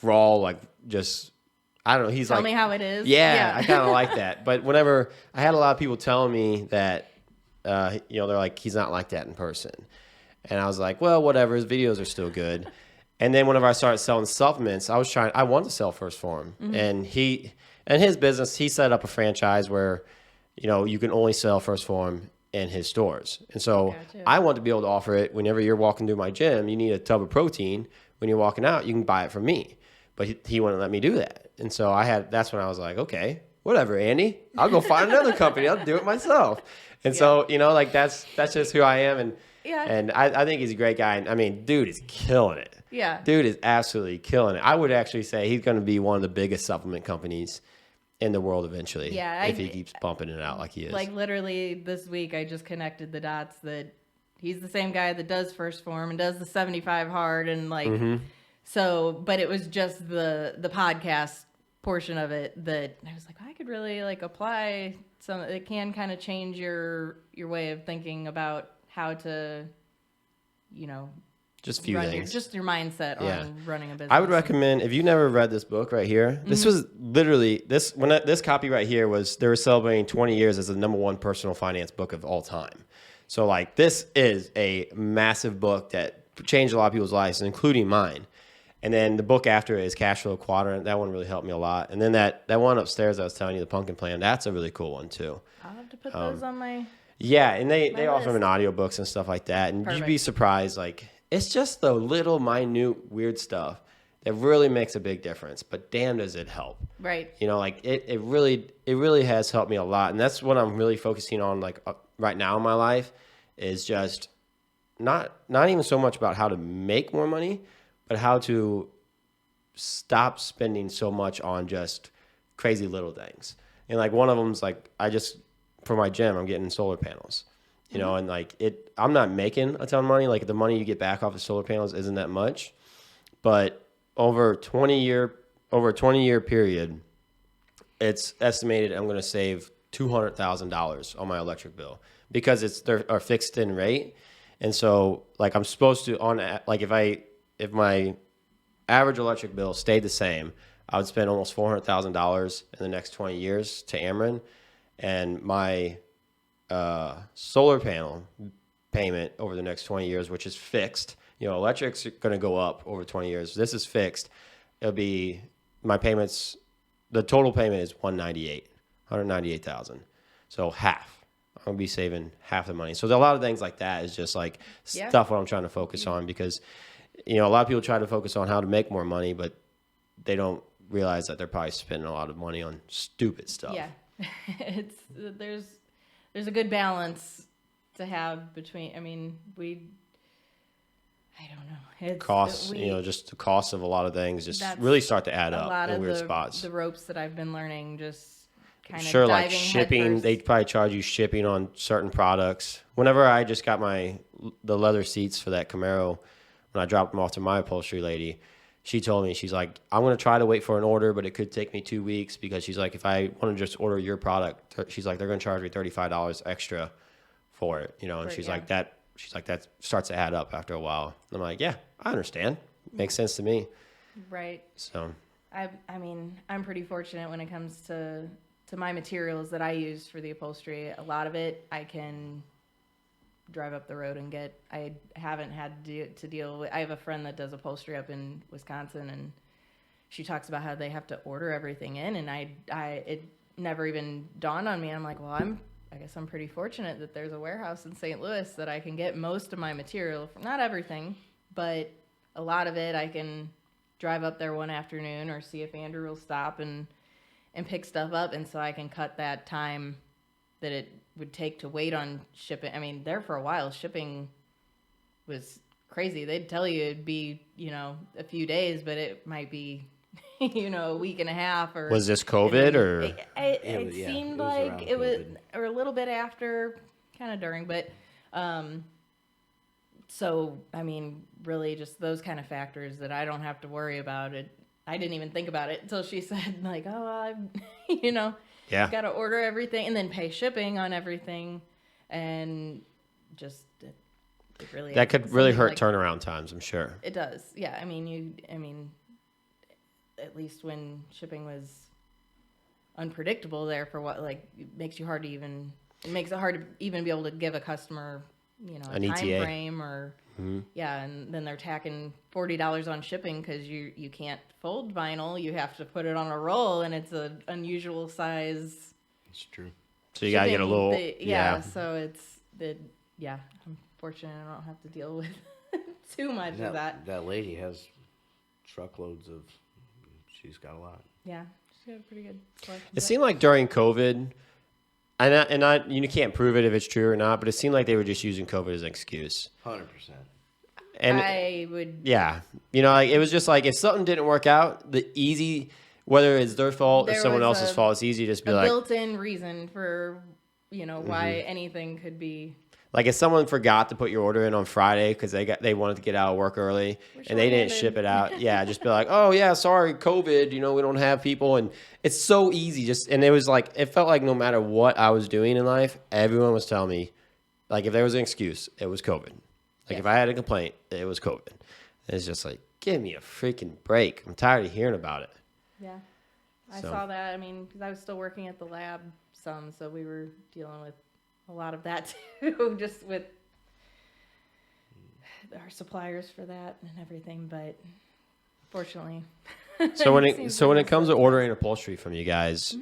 raw, like just, I don't know. He's Tell like, me how it is. Yeah, I kind of like that. But whenever I had a lot of people telling me that, they're like, he's not like that in person. And I was like, well, whatever. His videos are still good. And then whenever I started selling supplements, I wanted to sell First Form. And his business, he set up a franchise where, you can only sell First Form in his stores. And so I want to be able to offer it whenever you're walking through my gym. You need a tub of protein. When you're walking out, you can buy it from me. But he wouldn't let me do that. And so that's when I was like, okay, whatever, Andy. I'll go find another company. I'll do it myself. And so, like that's just who I am. And I think he's a great guy. And I mean, dude is killing it. Yeah. Dude is absolutely killing it. I would actually say he's going to be one of the biggest supplement companies in the world eventually. Yeah. If he keeps bumping it out like he is. Like literally this week, I just connected the dots that he's the same guy that does First Form and does the 75 hard and like, so, but it was just the podcast portion of it that I was like, I could really like apply some, it can kind of change your way of thinking about how to, just a few things. Just your mindset on running a business. I would recommend, if you never read this book right here, this was literally, this copy right here they were celebrating 20 years as the #1 personal finance book of all time. So like this is a massive book that changed a lot of people's lives, including mine. And then the book after it is Cash Flow Quadrant. That one really helped me a lot. And then that one upstairs I was telling you, the Pumpkin Plan, that's a really cool one too. I'll have to put those on my... Yeah, and they offer them in audiobooks and stuff like that. And you'd be surprised, like, it's just the little minute weird stuff that really makes a big difference. But damn, does it help. Right. Like it really has helped me a lot. And that's what I'm really focusing on like right now in my life is just not even so much about how to make more money, but how to stop spending so much on just crazy little things. And like one of them's like, for my gym, I'm getting solar panels, and like I'm not making a ton of money. Like the money you get back off the solar panels isn't that much, but over a 20-year period, it's estimated I'm going to save $200,000 on my electric bill because they're fixed in rate. And so like I'm supposed to if my average electric bill stayed the same, I would spend almost $400,000 in the next 20 years to Ameren. And my solar panel payment over the next 20 years, which is fixed, electric's going to go up over 20 years. This is fixed. It'll be my payments. The total payment is $198 $198,000. So half. I'm going to be saving half the money. So a lot of things like that is just like stuff what I'm trying to focus on because, a lot of people try to focus on how to make more money, but they don't realize that they're probably spending a lot of money on stupid stuff. Yeah. There's a good balance to have between, I don't know. Costs, just the cost of a lot of things just really start to add up in weird spots. The ropes that I've been learning just kind of sure, like shipping, they probably charge you shipping on certain products. Whenever I just got the leather seats for that Camaro, when I dropped them off to my upholstery lady, she told me, she's like, I'm going to try to wait for an order, but it could take me 2 weeks because she's like, if I want to just order your product, she's like, they're going to charge me $35 extra for it, and she's like, that starts to add up after a while. And I'm like, yeah, I understand. Makes sense to me. Right. So, I'm pretty fortunate when it comes to my materials that I use for the upholstery. A lot of it I can drive up the road and get. I haven't had to deal with. I have a friend that does upholstery up in Wisconsin, and she talks about how they have to order everything in, and it never even dawned on me. I'm like, well, I guess I'm pretty fortunate that there's a warehouse in St. Louis that I can get most of my material from. Not everything, but a lot of it I can drive up there one afternoon or see if Andrew will stop and pick stuff up, and so I can cut that time that it would take to wait on shipping. There for a while, shipping was crazy. They'd tell you it'd be, a few days, but it might be, a week and a half. Or was this COVID or? It seemed like it was, or a little bit after, kind of during, but, so, really just those kind of factors that I don't have to worry about it. I didn't even think about it until she said, like, oh, I've got to order everything and then pay shipping on everything. And just, it really... That could really hurt turnaround times, I'm sure. It does. Yeah. At least when shipping was unpredictable there for what, like, it makes it hard to even be able to give a customer, a an time ETA frame or... Mm-hmm. Yeah, and then they're tacking $40 on shipping because you can't fold vinyl. You have to put it on a roll, and it's an unusual size. It's true. So you gotta get a little. So I'm fortunate I don't have to deal with too much of that. That lady has truckloads of. She's got a lot. Yeah, she's got a pretty good collection. It seemed like during COVID. You can't prove it if it's true or not, but it seemed like they were just using COVID as an excuse. 100%. And I would. Yeah. It was just like if something didn't work out, whether it's their fault or someone else's fault, it's easy to just be like. Built-in reason for, why anything could be. Like if someone forgot to put your order in on Friday because they wanted to get out of work early and they didn't ship it out. Yeah, just be like, oh yeah, sorry, COVID, we don't have people. And it's so easy and it was like, it felt like no matter what I was doing in life, everyone was telling me, like if there was an excuse, it was COVID. Like if I had a complaint, it was COVID. And it's just like, give me a freaking break. I'm tired of hearing about it. Yeah, I saw that. Because I was still working at the lab so we were dealing with a lot of that too, just with our suppliers for that and everything. But fortunately, so when it comes to ordering upholstery from you guys,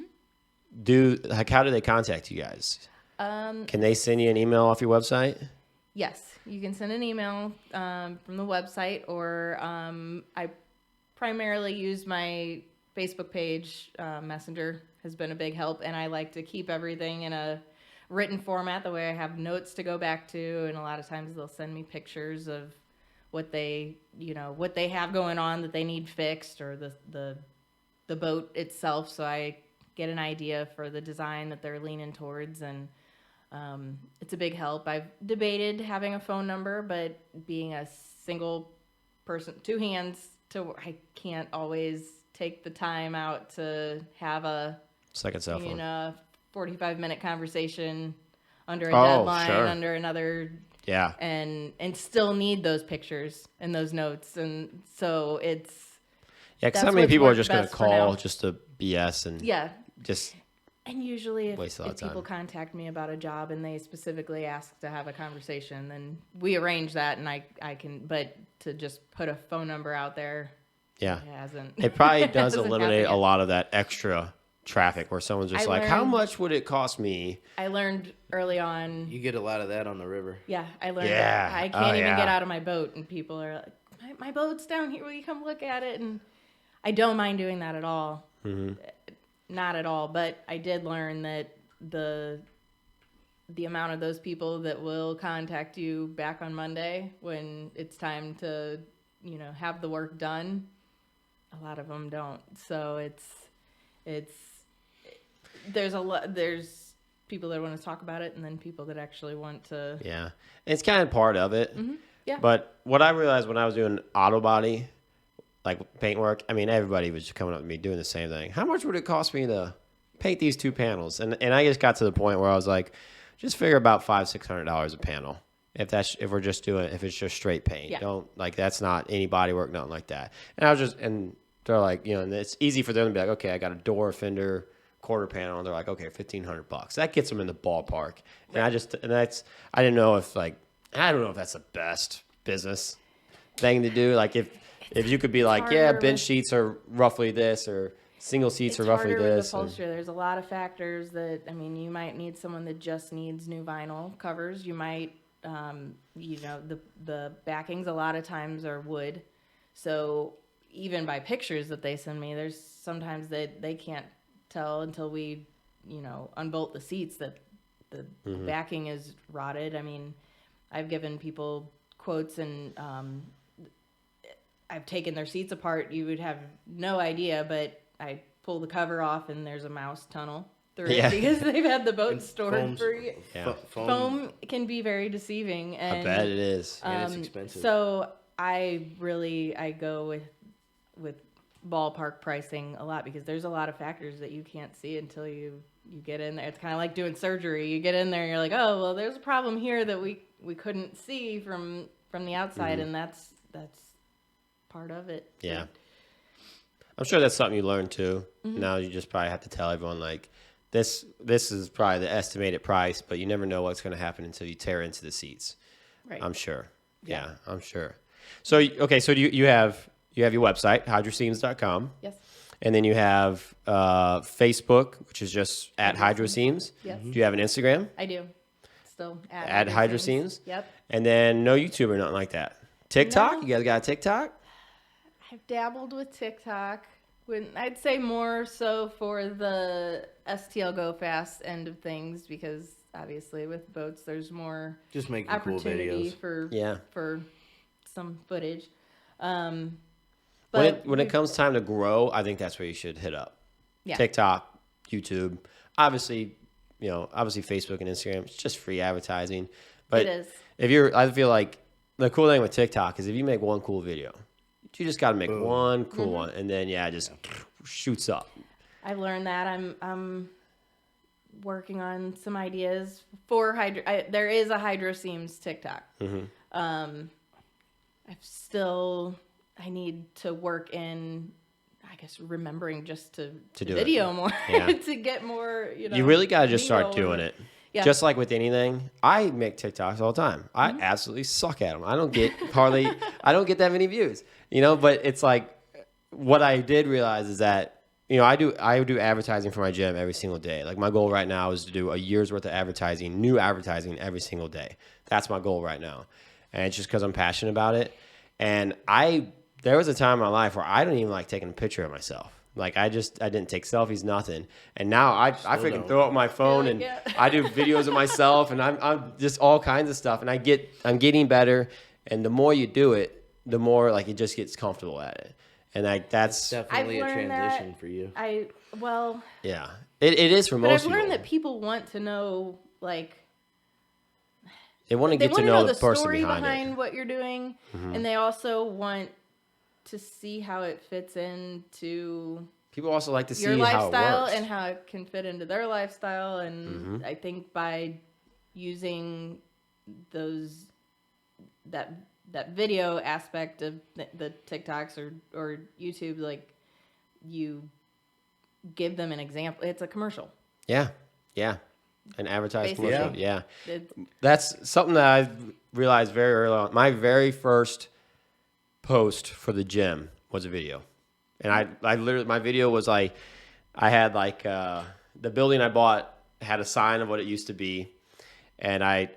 how do they contact you guys? Can they send you an email off your website? Yes, you can send an email from the website, or I primarily use my Facebook page. Messenger has been a big help, and I like to keep everything in a written format, the way I have notes to go back to, and a lot of times they'll send me pictures of what they have going on that they need fixed, or the boat itself, so I get an idea for the design that they're leaning towards, and it's a big help. I've debated having a phone number, but being a single person, two hands, I can't always take the time out to have a second cell phone. 45-minute conversation under a deadline, sure. under another, and still need those pictures and those notes, and so it's because how many people are just going to call just to BS and just and usually if time. People contact me about a job and they specifically ask to have a conversation, then we arrange that, and I can, but to just put a phone number out there, it probably does eliminate a lot of that extra traffic where someone's just I like, how learned- much would it cost me? I learned early on. You get a lot of that on the river. Yeah, I learned Yeah. that I Oh, can't even yeah. get out of my boat, and people are like, my boat's down here. Will you come look at it? And I don't mind doing that at all. Not at all. But I did learn that the amount of those people that will contact you back on Monday when it's time to, have the work done, a lot of them don't. So there's people that want to talk about it, and then people that actually want to. Yeah. It's kind of part of it. Yeah. But what I realized when I was doing auto body, like paint work, I mean, everybody was just coming up to me doing the same thing. How much would it cost me to paint these 2 panels? And I just got to the point where I was like, just figure about $500-$600 a panel. If it's just straight paint. Yeah. Don't, like, that's not any body work, nothing like that. And they're like, and it's easy for them to be like, okay, I got a door, fender, quarter panel, and they're like, okay, $1,500. That gets them in the ballpark. And I didn't know if that's the best business thing to do. Like if you could be like, yeah, bench sheets are roughly this, or single seats are roughly harder this. with upholstery. There's a lot of factors that, you might need someone that just needs new vinyl covers. You might, the backings a lot of times are wood. So even by pictures that they send me, there's sometimes that they can't tell until we, unbolt the seats that the backing is rotted. I've given people quotes and I've taken their seats apart. You would have no idea, but I pull the cover off and there's a mouse tunnel through it because they've had the boat stored for years. Yeah. Foam can be very deceiving. And, I bet it is. And it's expensive. So I go with ballpark pricing a lot because there's a lot of factors that you can't see until you get in there. It's kind of like doing surgery. You get in there and you're like, oh, well, there's a problem here that we couldn't see from the outside, and that's part of it. Yeah. I'm sure that's something you learn too. Now you just probably have to tell everyone like this is probably the estimated price, but you never know what's going to happen until you tear into the seats. Right. I'm sure. Yeah, I'm sure. So okay, so you have your website, HydroSeams.com. Yes. And then you have Facebook, which is just at HydroSeams. Yes. Do you have an Instagram? I do. Still At HydroSeams? Yep. And then no YouTube or nothing like that. TikTok? No. You guys got a TikTok? I've dabbled with TikTok. I'd say more so for the STL Go Fast end of things, because obviously with boats there's more Just making cool opportunity videos. for some footage. When But it comes time to grow, I think that's where you should hit up. Yeah. TikTok, YouTube. Obviously Facebook and Instagram, it's just free advertising. But It is. I feel like the cool thing with TikTok is if you make one cool video, you just got to make one cool one, and then just shoots up. I've learned that. I'm working on some ideas for there is a HydroSeams TikTok. I need to work in, I guess, remembering just to do video it. more, Yeah. to get more, You really got to just start meal doing or- it. Yeah. Just like with anything, I make TikToks all the time. I absolutely suck at them. I don't get I don't get that many views, but it's like, what I did realize is that, I do advertising for my gym every single day. Like my goal right now is to do a year's worth of new advertising every single day. That's my goal right now. And it's just because I'm passionate about it. And there was a time in my life where I didn't even like taking a picture of myself. Like I didn't take selfies, nothing. And now I freaking don't. throw up my phone and Yeah. I do videos of myself, and I'm just all kinds of stuff. And I'm getting better. And the more you do it, the more like it just gets comfortable at it. And that's Definitely a I've learned transition that- for you. yeah, it is for But most I've learned people. that people want to know, like, They want to they get want to to know know the the person story behind behind it. what you're doing, and they also want to see how it fits into People also like to see your how it lifestyle works. and how it can fit into their lifestyle. And I think by using that video aspect of the TikToks or YouTube, like, you give them an example. It's a commercial. Yeah. An advertised Basically. commercial. Yeah. It's, That's something that I realized very early on. My very first post for the gym was a video. And I literally, my video was like, I had like the building I bought had a sign of what it used to be, and I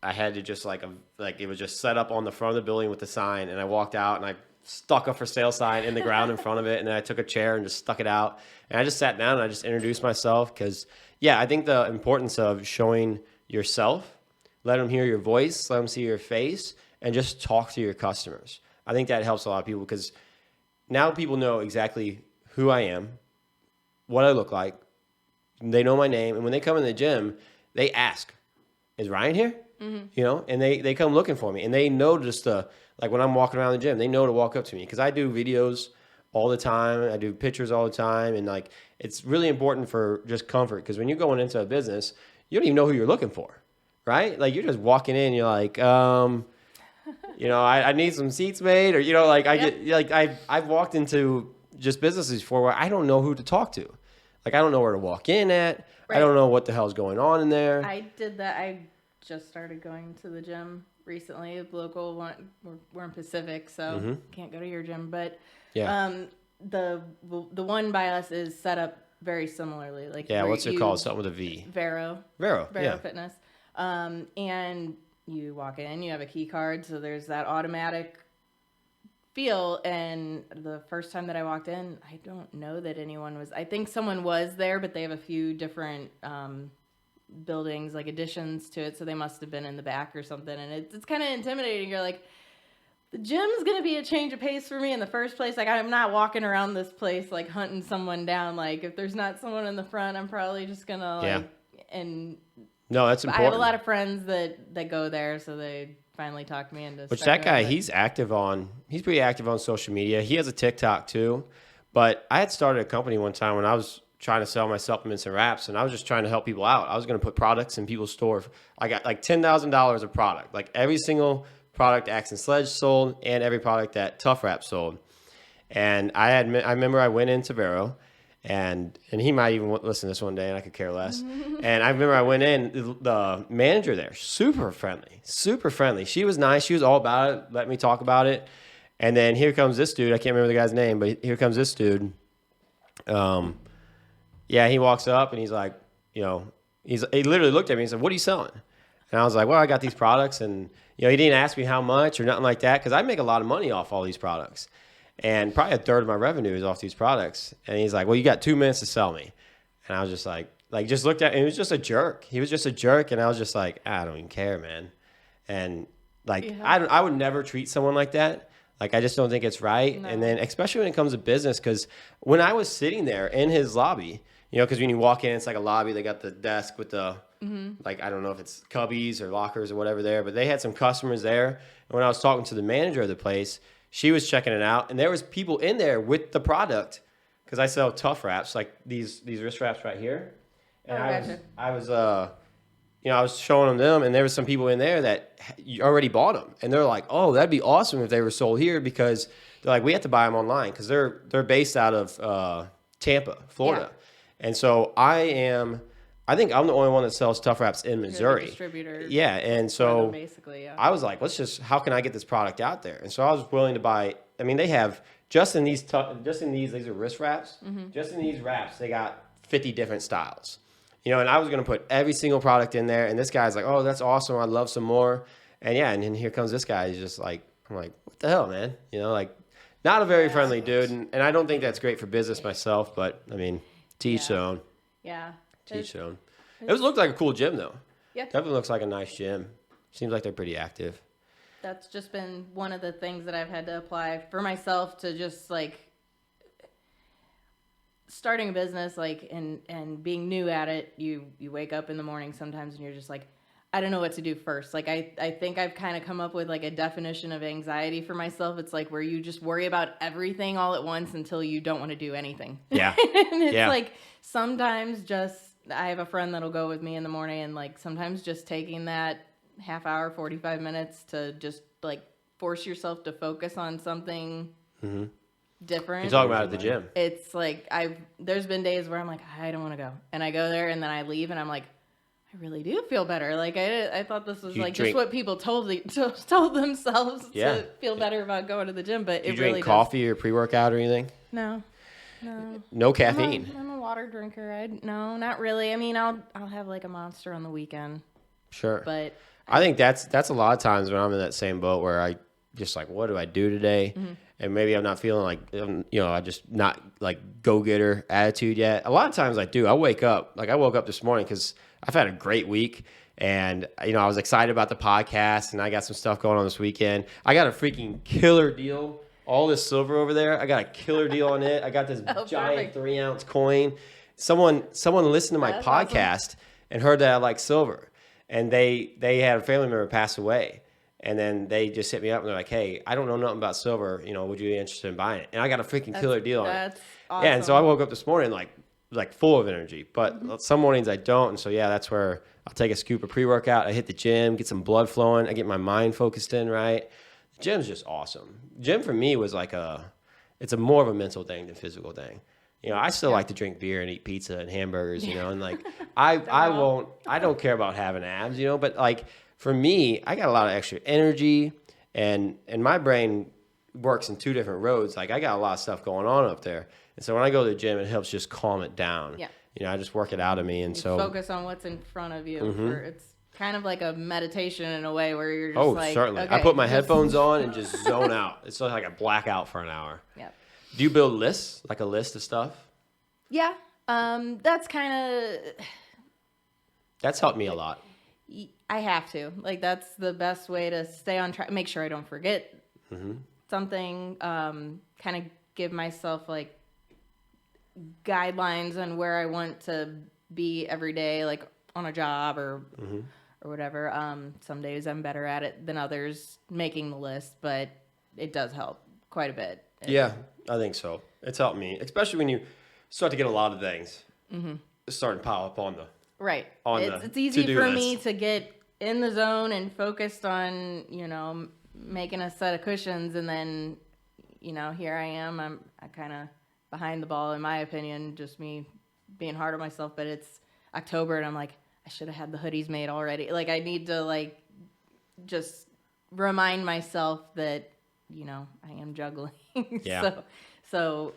had to just like it was just set up on the front of the building with the sign, and I walked out and I stuck a for sale sign in the ground in front of it, and then I took a chair and just stuck it out, and I just sat down and I just introduced myself because I think the importance of showing yourself, let them hear your voice, let them see your face, and just talk to your customers. I think that helps a lot of people because now people know exactly who I am, what I look like. They know my name. And when they come in the gym, they ask, is Ryan here? Mm-hmm. You know, and they come looking for me. And they know just like when I'm walking around the gym, they know to walk up to me because I do videos all the time. I do pictures all the time. And like, it's really important for just comfort because when you're going into a business, you don't even know who you're looking for, right? Like you're just walking in, you're like, you know, I need some seats made, or, you know, like I've walked into just businesses before where I don't know who to talk to. Like, I don't know where to walk in at. Right. I don't know what the hell's going on in there. I did that. I just started going to the gym recently. The local one, we're in Pacific, so can't go to your gym. But the one by us is set up very similarly. Like what's it called? Something with a V. Vero Fitness. And you walk in, you have a key card, so there's that automatic feel. And the first time that I walked in, I don't know that anyone was. I think someone was there, but they have a few different buildings, like additions to it, so they must have been in the back or something. And it's kind of intimidating. You're like, the gym's gonna be a change of pace for me in the first place. Like, I'm not walking around this place like hunting someone down. Like, if there's not someone in the front, I'm probably just gonna and. No, that's important. I have a lot of friends that go there, so they finally talked me into. Which that guy, he's pretty active on social media. He has a TikTok too. But I had started a company one time when I was trying to sell my supplements and wraps, and I was just trying to help people out. I was going to put products in people's store. I got like $10,000 of product, like every single product Axe and Sledge sold, and every product that Tough Wrap sold. And I remember I went into Vero. And he might even listen to this one day, and I could care less. And I remember I went in, the manager there, super friendly. She was nice. She was all about it, let me talk about it. And then here comes this dude. I can't remember the guy's name, but here comes this dude. He walks up, and he's like, you know, he literally looked at me and said, "What are you selling?" And I was like, "Well, I got these products." And, you know, he didn't ask me how much or nothing like that because I make a lot of money off all these products. And probably a third of my revenue is off these products. And he's like, "Well, you got 2 minutes to sell me." And I was just like just looked at him. He was just a jerk. He was just a jerk. And I was just like, I don't even care, man. And like, I would never treat someone like that. Like, I just don't think it's right. No. And then especially when it comes to business, because when I was sitting there in his lobby, you know, because when you walk in, it's like a lobby. They got the desk with the, like, I don't know if it's cubbies or lockers or whatever there, but they had some customers there. And when I was talking to the manager of the place, she was checking it out, and there was people in there with the product because I sell Tough Wraps, like these wrist wraps right here. And I was showing them, and there was some people in there that already bought them, and they're like, "Oh, that'd be awesome if they were sold here," because they're like, we have to buy them online because they're based out of Tampa, Florida, and so I think I'm the only one that sells Tough Wraps in Missouri. You're the distributor. Yeah, and so basically, I was like, how can I get this product out there? And so I was willing to buy. I mean, they have these are wrist wraps. Just in these wraps, they got 50 different styles. You know, and I was going to put every single product in there. And this guy's like, "Oh, that's awesome. I'd love some more." And and then here comes this guy. He's just like, I'm like, what the hell, man? You know, like, not a very friendly dude. And I don't think that's great for business myself. But I mean, to each their own. Yeah. Teach own. It looked like a cool gym, though. Yeah. Definitely looks like a nice gym. Seems like they're pretty active. That's just been one of the things that I've had to apply for myself to just, like, starting a business, like, and being new at it. You wake up in the morning sometimes and you're just like, I don't know what to do first. Like, I think I've kind of come up with, like, a definition of anxiety for myself. It's like where you just worry about everything all at once until you don't want to do anything. Yeah. And it's like sometimes I have a friend that'll go with me in the morning, and like sometimes just taking that half hour, 45 minutes to just like force yourself to focus on something different. You're talking about at the gym. It's like there's been days where I'm like, I don't want to go. And I go there and then I leave and I'm like, I really do feel better. Like I thought this was just what people told themselves to feel better about going to the gym, but it really drink coffee or pre-workout or anything? No. No caffeine. I'm a water drinker. No, not really. I mean, I'll have like a Monster on the weekend. Sure. But I think that's a lot of times when I'm in that same boat where I just like, what do I do today? And maybe I'm not feeling like, I just not like go-getter attitude yet. A lot of times I do. I woke up this morning because I've had a great week. And, I was excited about the podcast, and I got some stuff going on this weekend. I got a freaking killer deal. All this silver over there, I got a killer deal on it. I got this giant 3-ounce coin. Someone listened to my podcast and heard that I like silver. And they had a family member pass away. And then they just hit me up and they're like, hey, I don't know nothing about silver. Would you be interested in buying it? And I got a freaking killer deal on it. That's awesome. Yeah, and so I woke up this morning like full of energy. But some mornings I don't. And so, yeah, that's where I'll take a scoop of pre-workout. I hit the gym, get some blood flowing. I get my mind focused in, right? The gym's just awesome. Gym for me was like it's more of a mental thing than physical thing. I still like to drink beer and eat pizza and hamburgers, and like I don't care about having abs, but like for me, I got a lot of extra energy and my brain works in 2 different roads. Like I got a lot of stuff going on up there. And so when I go to the gym, it helps just calm it down. Yeah. I just work it out of me. And so focus on what's in front of you. It's kind of like a meditation in a way where you're just like, certainly. Okay, I put my headphones on and just zone out. It's like a blackout for an hour. Yeah. Do you build lists, like a list of stuff? Yeah. That's kind of... That's helped me a lot. I have to. Like, that's the best way to stay on track. Make sure I don't forget something. Kind of give myself, like, guidelines on where I want to be every day, like on a job or whatever. Some days I'm better at it than others, making the list, but it does help quite a bit. Yeah, I think so. It's helped me, especially when you start to get a lot of things starting to pile up on the right. It's easy for me to get in the zone and focused on making a set of cushions, and then here I am. I'm kind of behind the ball in my opinion. Just me being hard on myself, but it's October and I'm like, I should have had the hoodies made already. Like I need to like just remind myself that I am juggling. Yeah. So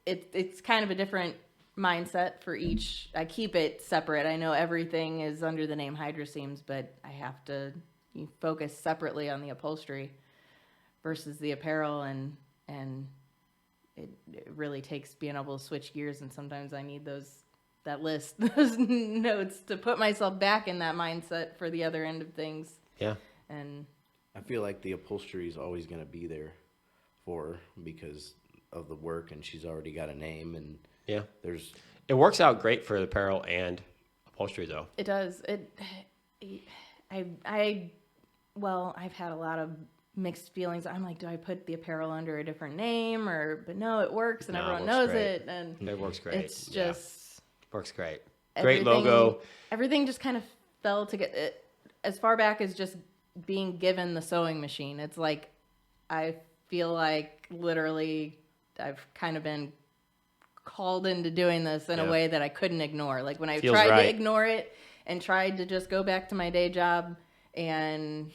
it's kind of a different mindset for each. I keep it separate. I know everything is under the name HydroSeams, but I have to focus separately on the upholstery versus the apparel, and it really takes being able to switch gears, and sometimes I need that list, those notes to put myself back in that mindset for the other end of things. Yeah. And I feel like the upholstery is always going to be there for her because of the work, and she's already got a name, and yeah, it works out great for the apparel and upholstery though. It does. I've had a lot of mixed feelings. I'm like, do I put the apparel under a different name but no, it works and everyone knows it, and it works great. It's just works great. Great logo. Everything just kind of fell together as far back as just being given the sewing machine. It's like I feel like literally I've kind of been called into doing this in a way that I couldn't ignore. Like when I tried to ignore it and tried to just go back to my day job, and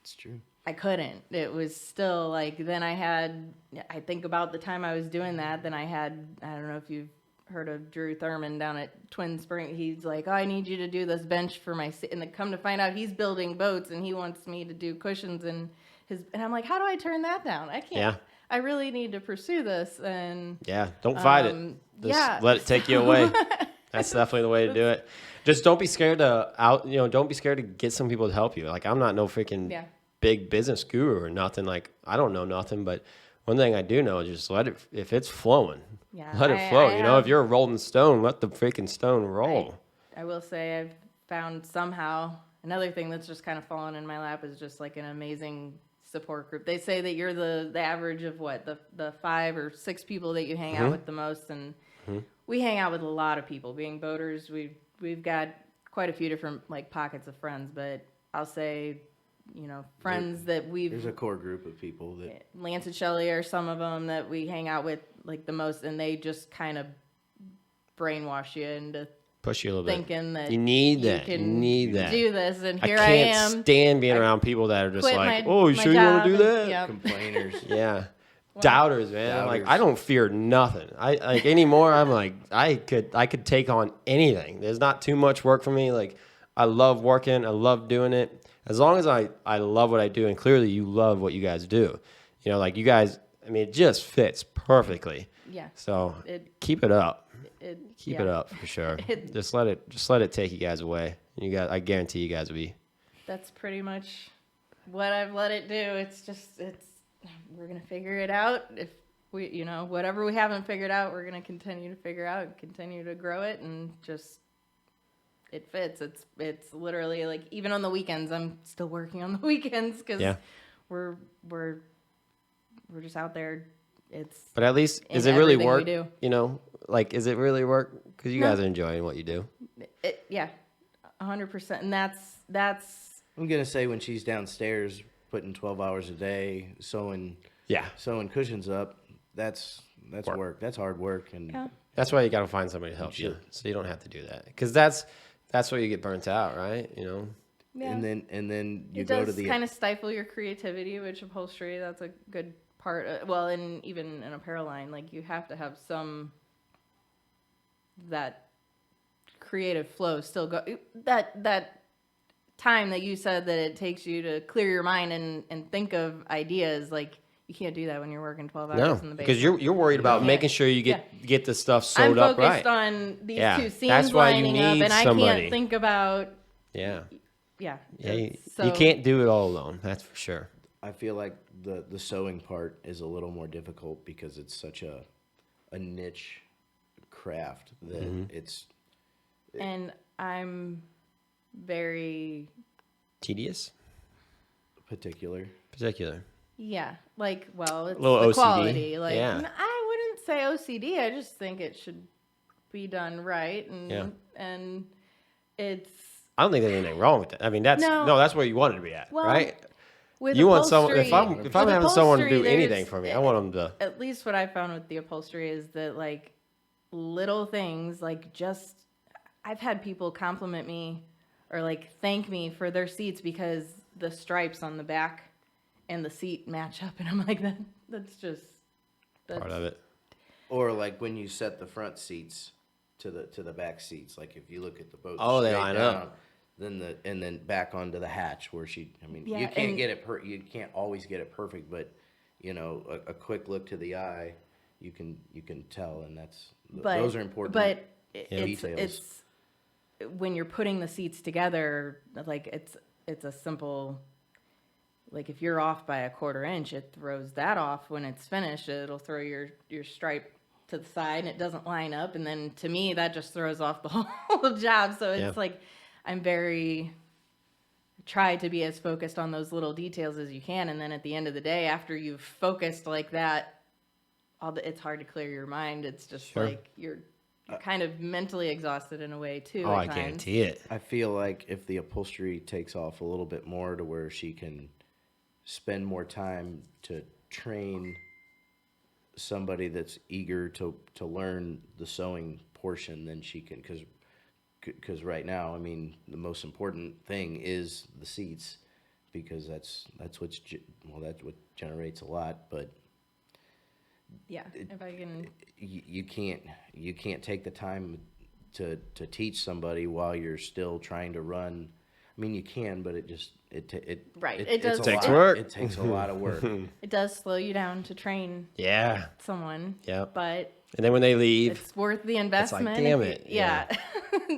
it's true. I couldn't. It was still like, then I think about the time I was doing that, then I don't know if you've heard of Drew Thurman down at Twin Spring. He's like, oh, I need you to do this bench for my, and then come to find out he's building boats and he wants me to do cushions and I'm like, how do I turn that down? I can't. Yeah. I really need to pursue this. And don't fight it. Just let it take you away. That's definitely the way to do it. Just don't be scared don't be scared to get some people to help you. Like I'm not no freaking big business guru or nothing. Like I don't know nothing, but one thing I do know is just let it, if it's flowing, let it flow. If you're a rolling stone, let the freaking stone roll. I will say I've found somehow another thing that's just kind of fallen in my lap is just like an amazing support group. They say that you're the average of the 5 or 6 people that you hang out with the most, and we hang out with a lot of people. Being boaters, we've got quite a few different like pockets of friends, but I'll say, friends that there's a core group of people that Lance and Shelley are some of them that we hang out with like the most, and they just kind of brainwash you into push you a little thinking bit. that you need that. Do this, and here I am. Stand being around people that are just like, oh, you sure you want to do that? Complainers. Yeah. doubters, man. I'm like, Doubters. I don't fear nothing. I like anymore. I'm like, I could take on anything. There's not too much work for me. Like, I love working. I love doing it. As long as I love what I do, and clearly you love what you guys do. You know, like you guys. I mean, it just fits perfectly. Yeah. So keep it up. Keep yeah. it up for sure. Just let it take you guys away. You guys, I guarantee you guys will be. That's pretty much what I've let it do. It's we're gonna figure it out. If we, whatever we haven't figured out, we're gonna continue to figure out and continue to grow it, and just it fits. It's literally like even on the weekends, I'm still working on the weekends because we're just out there. But at least, is it really work? Do. Like, is it really work? Because you guys are enjoying what you do. Yeah, 100%. And that's. I'm gonna say when she's downstairs putting 12 hours a day sewing cushions up, that's work. That's hard work, and that's why you got to find somebody to help you, so you don't have to do that. Because that's where you get burnt out, right? Yeah. And then you it go to does the kind of stifle your creativity, which upholstery, that's a good part. And even an apparel line, like you have to have some that creative flow still go. That time that you said that it takes you to clear your mind and think of ideas, like you can't do that when you're working 12 hours in the basement. Because you're worried about making sure you get the stuff sewed up right. I'm focused on these two seams that's why lining you need up, and somebody. I can't think about. Yeah. So, you can't do it all alone. That's for sure. I feel like the sewing part is a little more difficult because it's such a niche craft that it's. And I'm very tedious. Particular. Yeah, like it's a little the OCD. quality. Like Yeah. I wouldn't say OCD. I just think it should be done right, and it's. I don't think there's anything wrong with that. I mean, that's where you want it to be at, right? With you want someone. upholstery- If I'm having someone do upholstery, anything for me, I want them to. At least what I found with the upholstery is that like little things, like just I've had people compliment me or like thank me for their seats because the stripes on the back and the seat match up, and I'm like that's Part of it. Or like when you set the front seats to the back seats, like if you look at the boat, they line up. Then back onto the hatch where you can't get it you can't always get it perfect, but a quick look to the eye, you can tell, and those are important. But details. it's when you're putting the seats together, like it's a simple. Like if you're off by a 1/4 inch, it throws that off. When it's finished, it'll throw your stripe to the side, and it doesn't line up. And then to me, that just throws off the whole job. So it's like I'm try to be as focused on those little details as you can. And then at the end of the day, after you've focused like that, it's hard to clear your mind. It's just like you're kind of mentally exhausted in a way too. Oh, I guarantee it. I feel like if the upholstery takes off a little bit more to where she can spend more time to train somebody that's eager to learn the sewing portion, then she can, because right now, I mean, the most important thing is the seats, because that's what generates a lot. But if I can, you can't take the time to teach somebody while you're still trying to run. I mean, you can, but it does takes work. It takes a lot of work. It does slow you down to train someone. Yeah. But and then when they leave, it's worth the investment. It's like, damn it.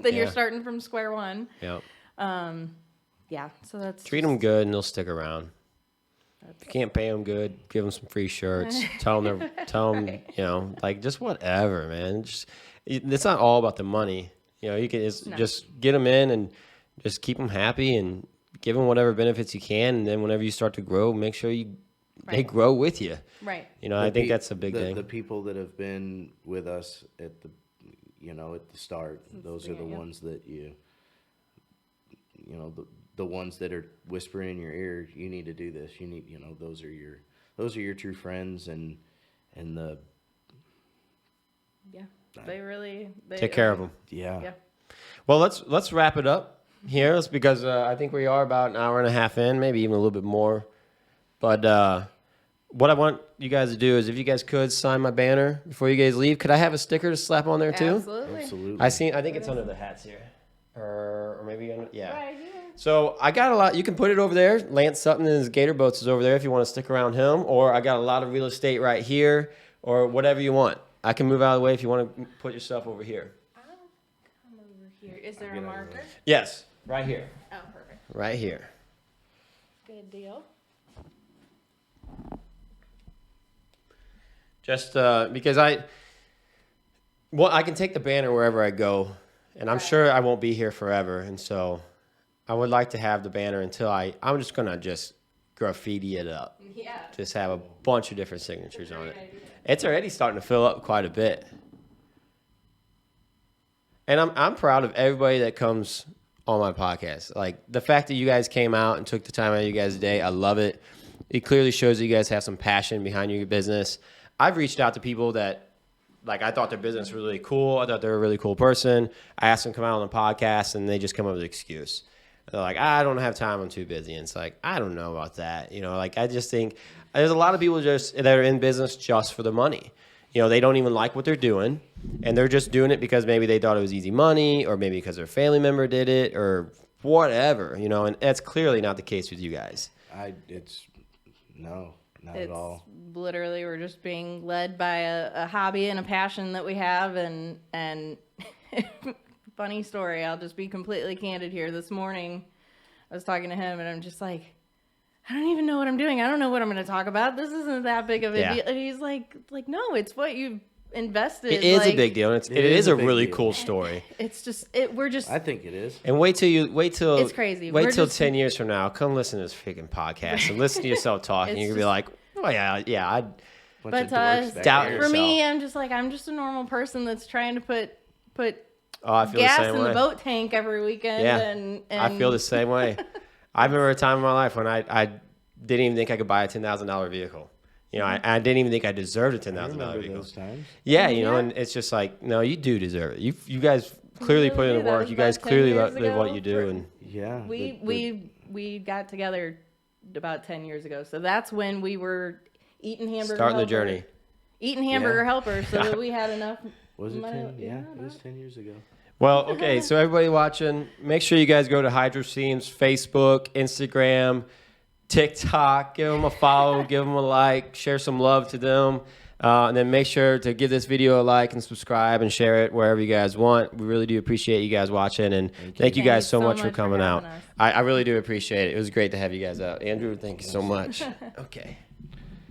Then you're starting from square one. Yep. So that's treat them good and they'll stick around. If you can't pay them good, give them some free shirts. tell them, like just whatever, man. It's not all about the money. You can just get them in and just keep them happy and give them whatever benefits you can. And then whenever you start to grow, make sure they grow with you. Right. I think that's a big thing. The people that have been with us at the start, those are the ones that the ones that are whispering in your ear, you need to do this. You need, those are your true friends, and they really take care of them. Yeah. Well, let's wrap it up here, because I think we are about an hour and a half in, maybe even a little bit more. But what I want you guys to do is if you guys could sign my banner before you guys leave. Could I have a sticker to slap on there too? Absolutely. Absolutely. I think it's under the hats here. Or maybe, yeah. Right here. So I got a lot. You can put it over there. Lance Sutton and his Gatorboats is over there if you want to stick around him. Or I got a lot of real estate right here or whatever you want. I can move out of the way if you want to put your stuff over here. I'll come over here. Is there a marker? Yes, right here. Oh, perfect. Right here. Good deal. Just because I can take the banner wherever I go. And I'm sure I won't be here forever. And so I would like to have the banner until I'm just going to just graffiti it up. Yeah. Just have a bunch of different signatures on it. It's already starting to fill up quite a bit. And I'm proud of everybody that comes on my podcast. Like the fact that you guys came out and took the time out of you guys' day, I love it. It clearly shows that you guys have some passion behind your business. I've reached out to people that I thought their business was really cool. I thought they were a really cool person. I asked them to come out on the podcast, and they just come up with an excuse. They're like, I don't have time. I'm too busy. And it's like, I don't know about that. I just think there's a lot of people that are in business just for the money. They don't even like what they're doing, and they're just doing it because maybe they thought it was easy money or maybe because their family member did it or whatever, and that's clearly not the case with you guys. No, not at all. Literally, we're just being led by a hobby and a passion that we have. And funny story, I'll just be completely candid here. This morning, I was talking to him, and I'm just like, I don't even know what I'm doing. I don't know what I'm going to talk about. This isn't that big of a deal. And he's like, no, it's what you've invested. It is a big deal. And it is a really cool story. It's just, we're just. I think it is. And wait till it's crazy. Wait till 10 years from now. Come listen to this freaking podcast and listen to yourself talking. You're going to be like, oh, yeah. But for me, I'm just a normal person that's trying to put I feel gas the same in way. the boat tank every weekend. Yeah, and I feel the same way. I remember a time in my life when I didn't even think I could buy a $10,000 vehicle. I didn't even think I deserved a $10,000 vehicle. Those times. Yeah, and it's just like, no, you do deserve it. You guys clearly put in the work. You guys clearly live what you do. And yeah, we got together about 10 years ago. So that's when we were eating hamburger starting helper, the journey. Eating hamburger helpers so that we had enough. Was it money? 10? Yeah, it was 10 years ago. Well, okay, so everybody watching, make sure you guys go to HydroSeams, Facebook, Instagram, TikTok. Give them a follow, give them a like, share some love to them. And then make sure to give this video a like and subscribe and share it wherever you guys want. We really do appreciate you guys watching. And thank you guys so much for coming out. I really do appreciate it. It was great to have you guys out. Andrew, thank you so much. Okay.